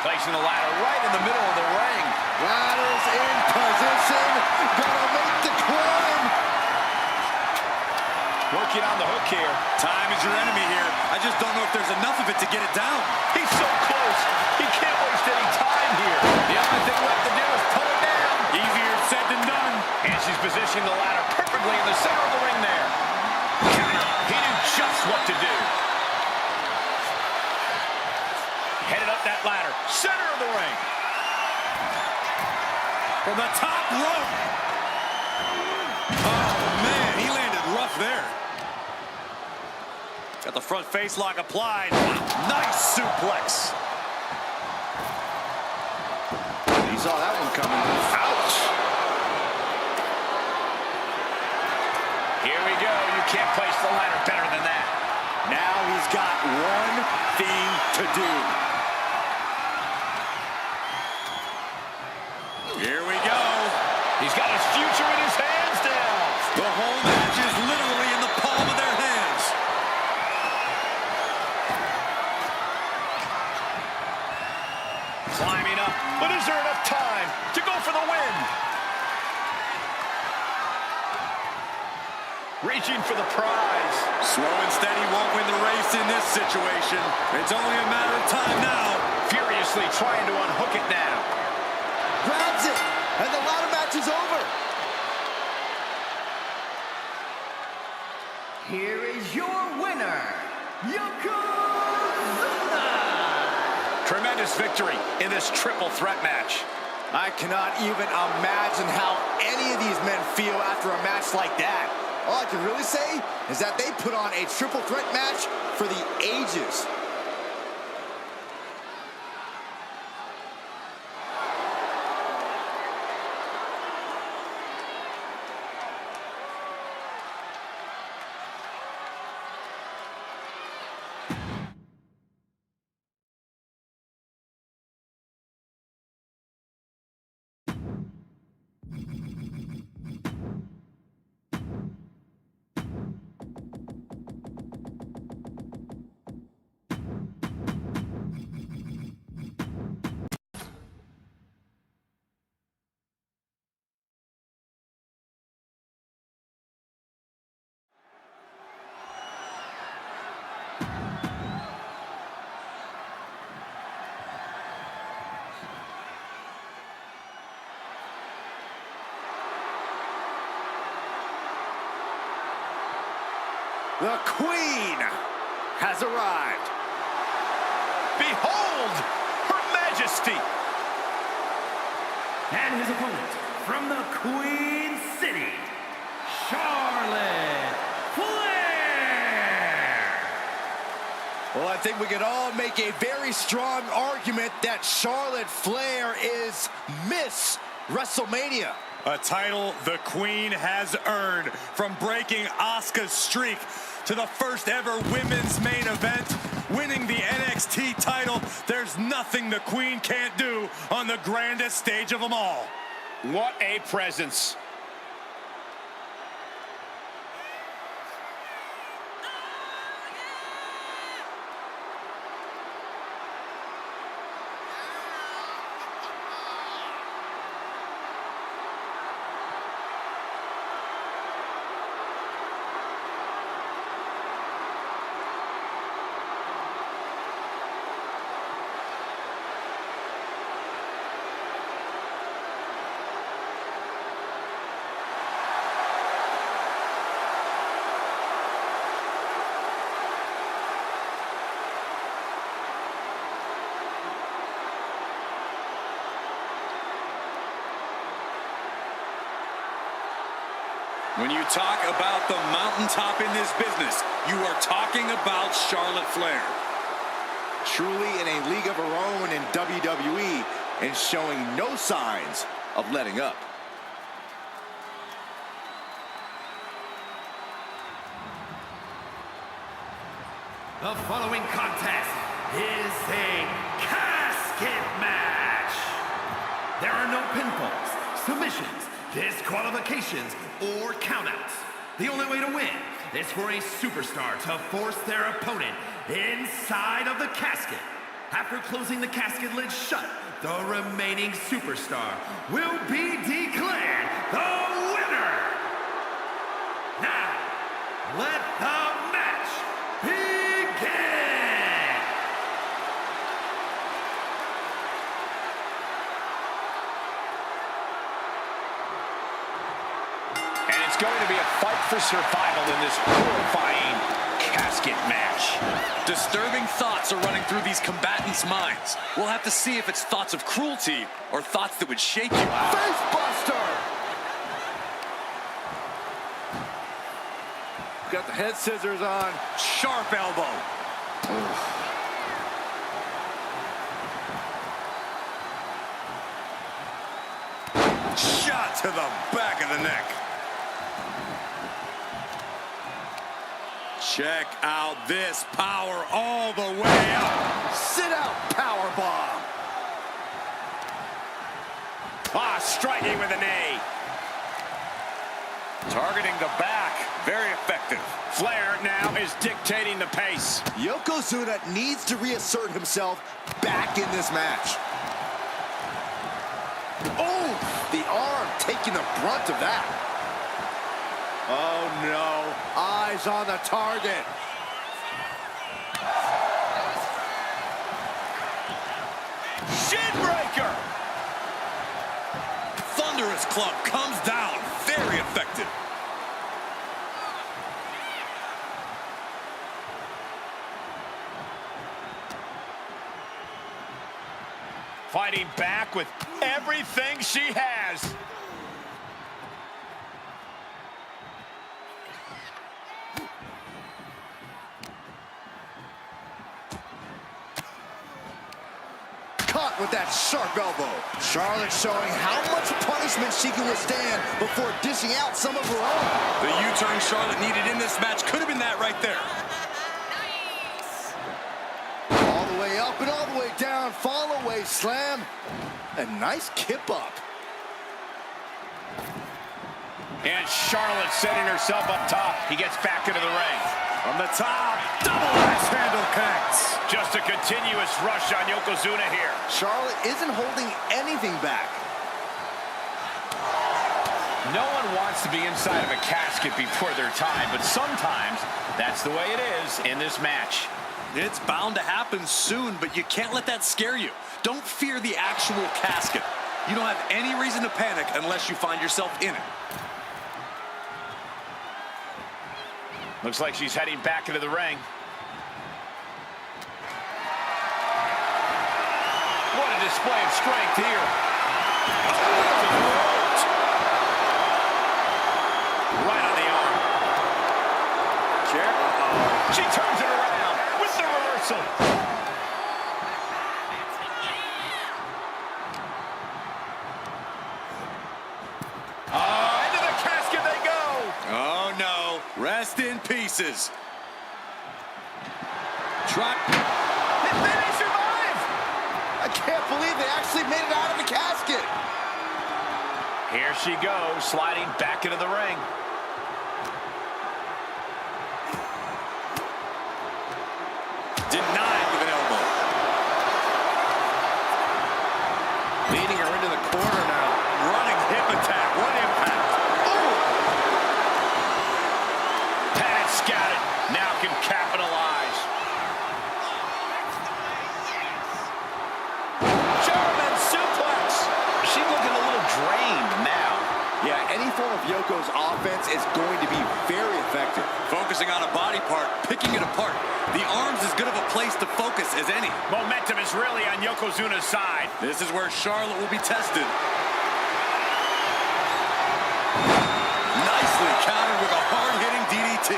Placing the ladder right in the middle of the ring. Ladder's in position. Gonna make the climb. Working on the hook here. Time is your enemy here. I just don't know if there's enough of it to get it down. He's so close. He can't waste any time here. The only thing left to do is pull it down. Easier said than done. And she's positioning the ladder perfectly in the center of the ring there. He knew just what to do. Headed up that ladder. Center of the ring. From the top rope. Oh, man, he landed rough there. Got the front face lock applied. Nice suplex. He saw that one coming. Ouch! Here we go. You can't place the ladder better than that. Now he's got one thing to do. Here we go. He's got his future in his hands now. The whole match is literally in the palm of their hands. Climbing up, but is there enough time to go for the win? Reaching for the prize. Slow and steady won't win the race in this situation. It's only a matter of time now. Furiously trying to unhook it now. Grabs it, and the ladder match is over. Here is your winner, Yokozuna! Tremendous victory in this triple threat match. I cannot even imagine how any of these men feel after a match like that. All I can really say is that they put on a triple threat match for the ages. The Queen has arrived. Behold, Her Majesty. And his opponent from the Queen City, Charlotte Flair. Well, I think we can all make a very strong argument that Charlotte Flair is Miss WrestleMania. A title the Queen has earned, from breaking Asuka's streak to the first ever women's main event, winning the NXT title. There's nothing the Queen can't do on the grandest stage of them all. What a presence. When you talk about the mountaintop in this business, you are talking about Charlotte Flair. Truly in a league of her own in WWE and showing no signs of letting up. The following contest is a casket match. There are no pinfalls, submissions, disqualifications, or countouts. The only way to win is for a superstar to force their opponent inside of the casket. After closing the casket lid shut, the remaining superstar will be declared the winner. Now, let the match begin. And it's going to be a fight for survival in this horrifying casket match. Disturbing thoughts are running through these combatants' minds. We'll have to see if it's thoughts of cruelty or thoughts that would shake you. Facebuster! Got the head scissors on. Sharp elbow. Shot to the back of the neck. Check out this power all the way up. Sit out powerbomb. Ah, striking with a knee. Targeting the back. Very effective. Flair now is dictating the pace. Yokozuna needs to reassert himself back in this match. Oh, the arm taking the brunt of that. Oh, no. Eyes on the target. Shinbreaker! Thunderous club comes down. Very effective. Fighting back with everything she has. Caught with that sharp elbow. Charlotte showing how much punishment she can withstand before dishing out some of her own. The U-turn Charlotte needed in this match could have been that right there. All the way up and all the way down, fall away slam. A nice kip up. And Charlotte setting herself up top. He gets back into the ring. From the top, double axe handle connects. Just a continuous rush on Yokozuna here. Charlotte isn't holding anything back. No one wants to be inside of a casket before their time, but sometimes that's the way it is in this match. It's bound to happen soon, but you can't let that scare you. Don't fear the actual casket. You don't have any reason to panic unless you find yourself in it. Looks like she's heading back into the ring. What a display of strength here. Right on the arm. She turns it around with the reversal. Into the casket they go. Oh, no. Rest in pieces. Try. They survive. I can't believe they actually made it out of the casket. Here she goes, sliding back into the ring. Denied with an elbow. Leading her into the corner now. Running hip attack. What impact. Oh! Panic scouted. Now can capitalize. German suplex. She's looking a little drained now. Yeah, any form of Yoko's offense is going to be very effective. Focusing on a body part, picking it apart. The arm's as good of a place to focus as any. Momentum is really on Yokozuna's side. This is where Charlotte will be tested. Nicely countered with a hard-hitting DDT.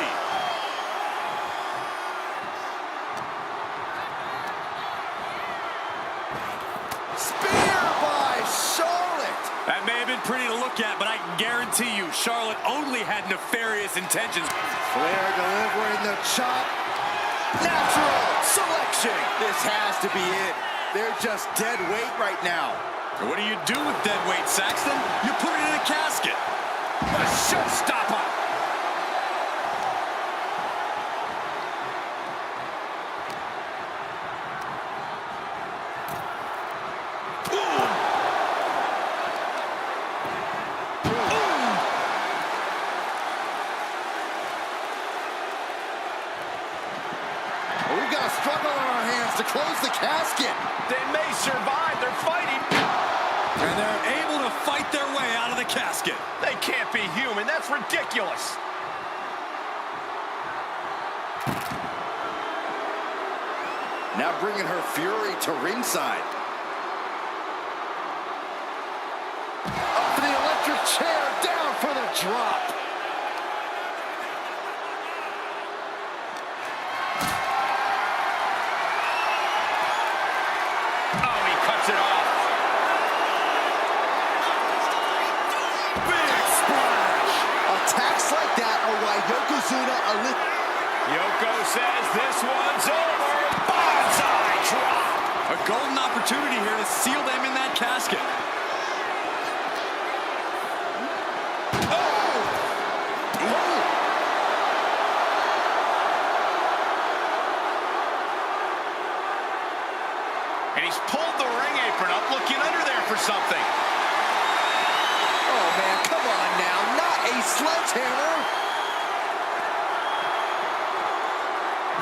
Spear by Charlotte. That may have been pretty to look at, but I can guarantee you Charlotte only had nefarious intentions. Flair delivering the chop. Natural selection. This has to be it. They're just dead weight right now. What do you do with dead weight, Saxton? You put it in a casket. The showstopper. We've got a struggle on our hands to close the casket. They may survive. They're fighting. And they're able to fight their way out of the casket. They can't be human. That's ridiculous. Now bringing her fury to ringside. Up for the electric chair, down for the drop. Oh, he cuts it off. Big splash. Attacks like that are why Yokozuna Yoko says this one's over. Bonsai drop. A golden opportunity here to seal them in that casket. for something. Oh, man, come on now. Not a sledgehammer.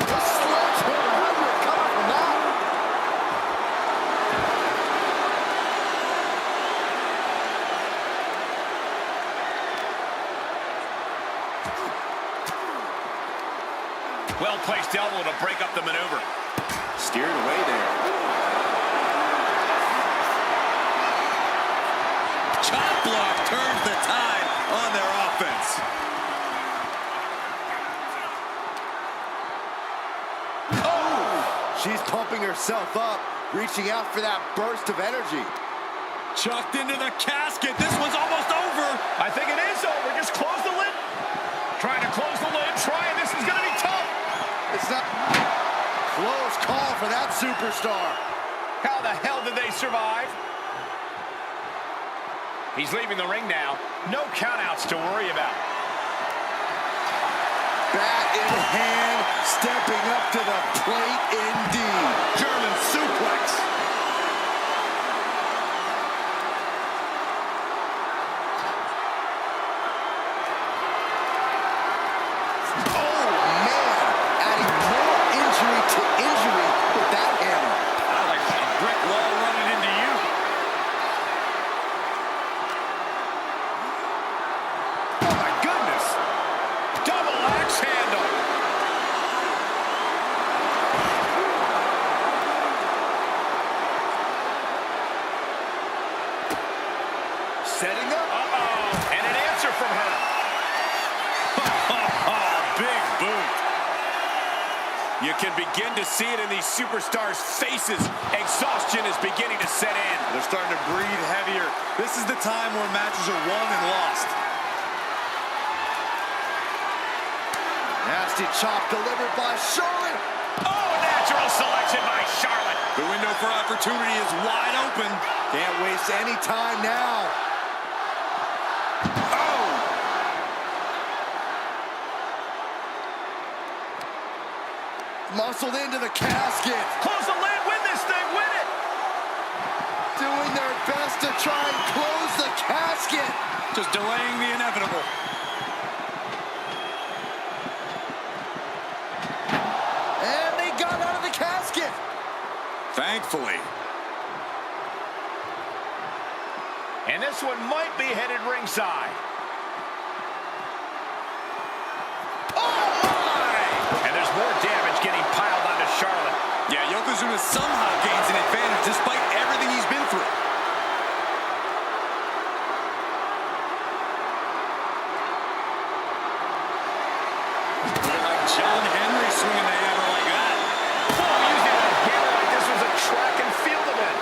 A sledgehammer. How do you recover from that? Well-placed elbow to break up the maneuver. Steered away there. Chop block turns the tide on their offense. Oh! She's pumping herself up, reaching out for that burst of energy. Chucked into the casket. This one's almost over. I think it is over. Just close the lid. Trying to close the lid. Trying. This is going to be tough. It's not... Close call for that superstar. How the hell did they survive? He's leaving the ring now. No countouts to worry about. Bat in hand, stepping up to the plate indeed. German suplex. Oh, man. Adding more injury to injury with that hammer. Like a brick wall running into you. Oh, my goodness. Double axe handle. Setting up. Uh-oh. And an answer from her. Big boot. You can begin to see it in these superstars' faces. Exhaustion is beginning to set in. They're starting to breathe heavier. This is the time where matches are won and lost. Nasty chop delivered by Charlotte. Oh, natural selection by Charlotte. The window for opportunity is wide open. Can't waste any time now. Muscled into the casket. Close the lid, win this thing, win it. Doing their best to try and close the casket. Just delaying the inevitable. And they got out of the casket. Thankfully. And this one might be headed ringside. Oh, my! And there's more damage getting piled onto Charlotte. Yeah, Yokozuna somehow gains an advantage despite everything he's been through. Like John Henry swinging the hammer like that. Oh, using a hammer like this was a track and field event.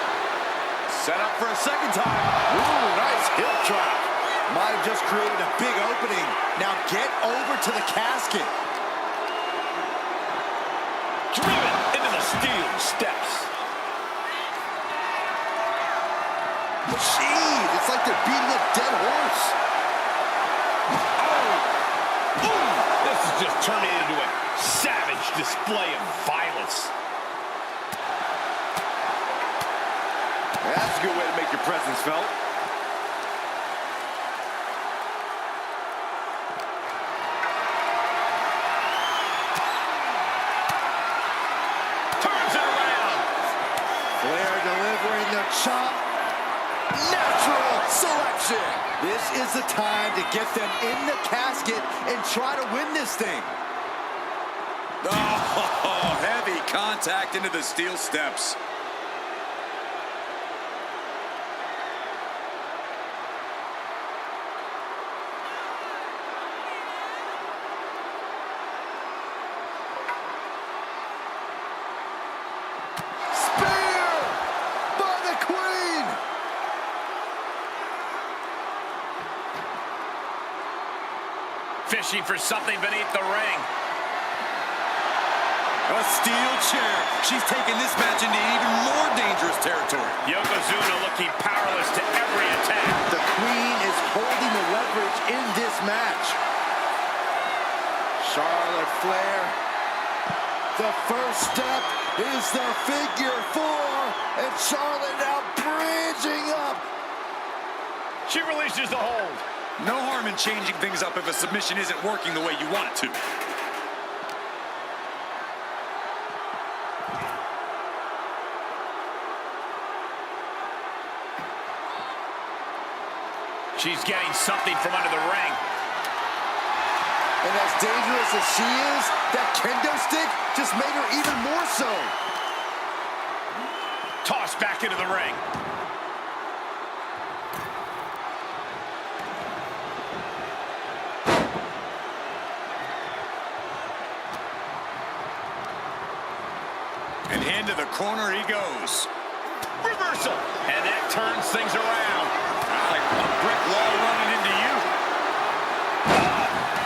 Set up for a second time. Ooh, nice hip drop. Might have just created a big opening. Now get over to the casket. Driven into the steel steps. Jeez, it's like they're beating a dead horse. Oh! Ooh! This is just turning into a savage display of violence. That's a good way to make your presence felt. Turns it around. Flair delivering the chop. Natural selection. This is the time to get them in the casket and try to win this thing. Oh, heavy contact into the steel steps. Spear by the Queen. Fishing for something beneath the ring. A steel chair. She's taking this match into even more dangerous territory. Yokozuna looking powerless to every attack. The Queen is holding the leverage in this match. Charlotte Flair. The first step is the figure 4. And Charlotte now bridging up She releases the hold. No harm in changing things up if a submission isn't working the way you want it to. She's getting something from under the ring. And as dangerous as she is, that kendo stick just made her even more so. Tossed back into the ring. And into the corner he goes. Reversal. And that turns things around. Like a brick wall running into you.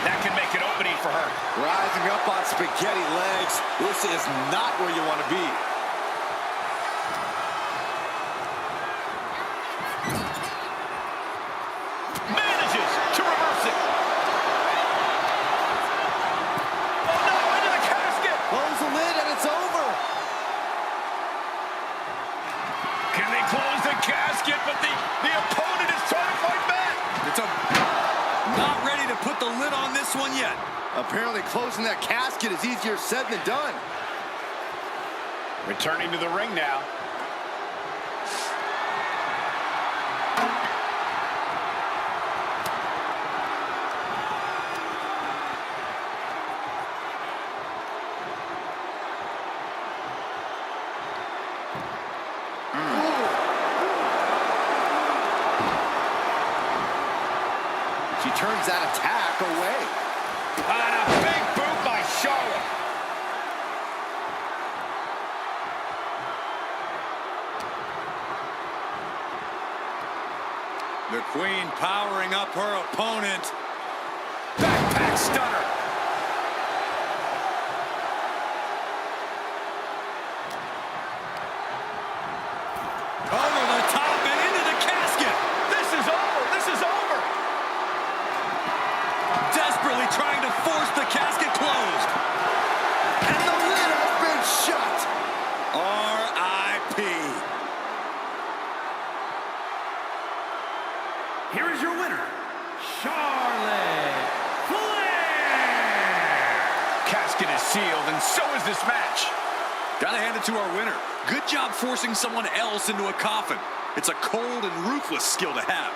That can make an opening for her. Rising up on spaghetti legs. This is not where you want to be. Manages to reverse it. Oh no, into the casket. Close the lid and it's over. Can they close the casket? But the opponent is trying to fight back. Not ready to put the lid on this one yet. Apparently closing that casket is easier said than done. Returning to the ring now. She turns that attack away. And a big boot by Charlotte. The Queen powering up her opponent. Backpack stunner. Over the top and into the casket. This is over. This is over. Desperately trying to force the casket closed. And the lid has been shut. R.I.P. Here is your winner, Charlotte Flair. Casket is sealed, and so is this match. Gotta hand it to our winner. Good job forcing someone else into a coffin. It's a cold and ruthless skill to have.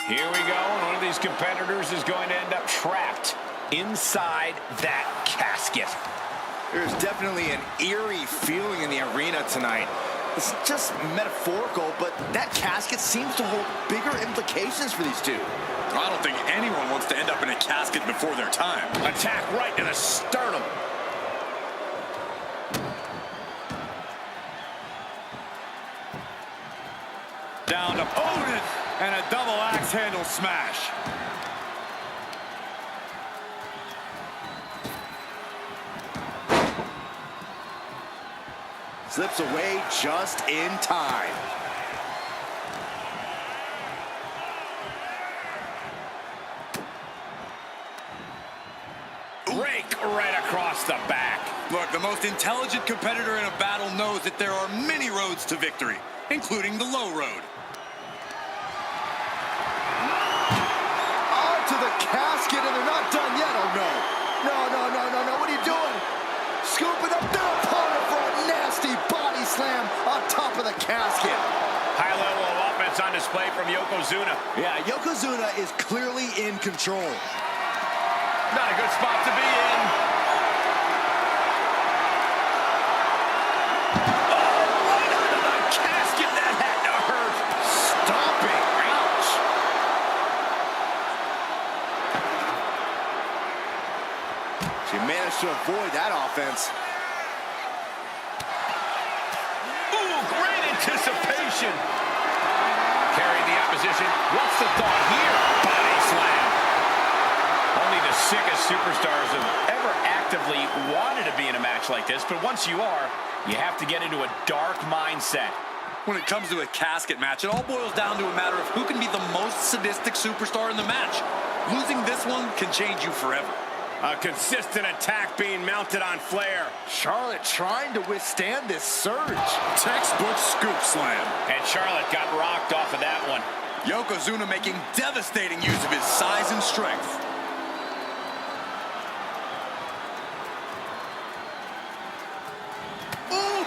Here we go, and one of these competitors is going to end up trapped inside that casket. There's definitely an eerie feeling in the arena tonight. It's just metaphorical, but that casket seems to hold bigger implications for these two. I don't think anyone wants to end up in a casket before their time. Attack right in the sternum. Down opponent and a double axe handle smash. Slips away just in time. Rake right across the back. Look, the most intelligent competitor in a battle knows that there are many roads to victory, including the low road. Onto the casket, and they're not done yet. Oh, no. No, no, no, no, no. What are you doing? Scooping up their opponent for a nasty body slam on top of the casket. High level of offense on display from Yokozuna. Yeah, Yokozuna is clearly in control. Not a good spot to be in. Oh, right under the casket. That had to hurt. Stomping. Ouch. She managed to avoid that offense. Ooh, great anticipation. Carrying the opposition. What's the thought here? Body slam. Only the sickest superstars have ever actively wanted to be in a match like this, but once you are, you have to get into a dark mindset. When it comes to a casket match, it all boils down to a matter of who can be the most sadistic superstar in the match. Losing this one can change you forever. A consistent attack being mounted on Flair. Charlotte trying to withstand this surge. Textbook scoop slam. And Charlotte got rocked off of that one. Yokozuna making devastating use of his size and strength. Ooh.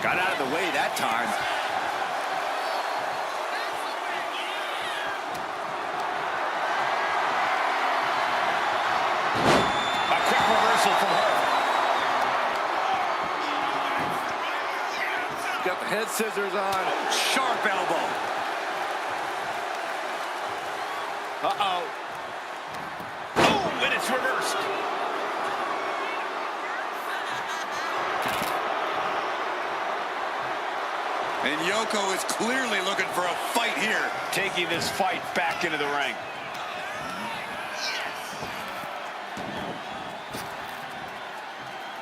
Got out of the way that time. A quick reversal from her. Got the head scissors on. Sharp elbow. Uh-oh. Oh, and it's reversed. And Yoko is clearly looking for a fight here. Taking this fight back into the ring.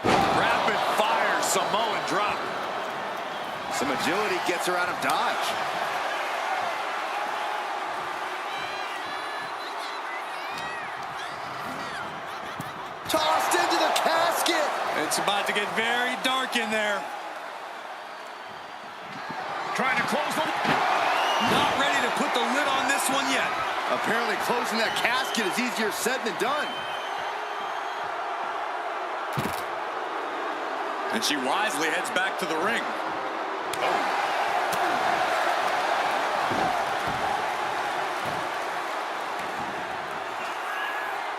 Rapid fire Samoan drop. Some agility gets her out of dodge. Tossed into the casket. It's about to get very dark in there. Trying to close the... Not ready to put the lid on this one yet. Apparently closing that casket is easier said than done. And she wisely heads back to the ring.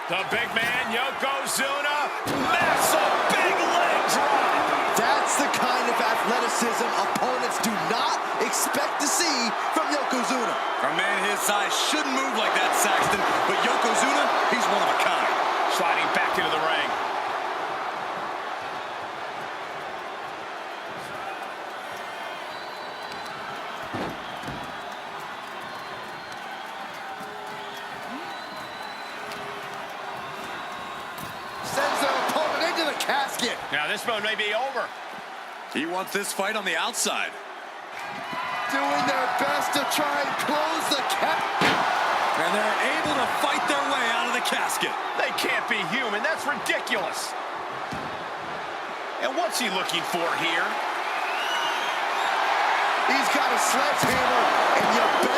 The big man, Yokozuna, massive big leg drop. That's the kind of athleticism opponents do not expect to see from Yokozuna. A man his size shouldn't move like that, Saxton, but Yokozuna, he's one of a kind. Sliding back into the ring. Sends their opponent into the casket. Now this one may be over. He wants this fight on the outside. Doing their best to try and close the casket. And they're able to fight their way out of the casket. They can't be human. That's ridiculous. And what's he looking for here? He's got a sledgehammer, and you bet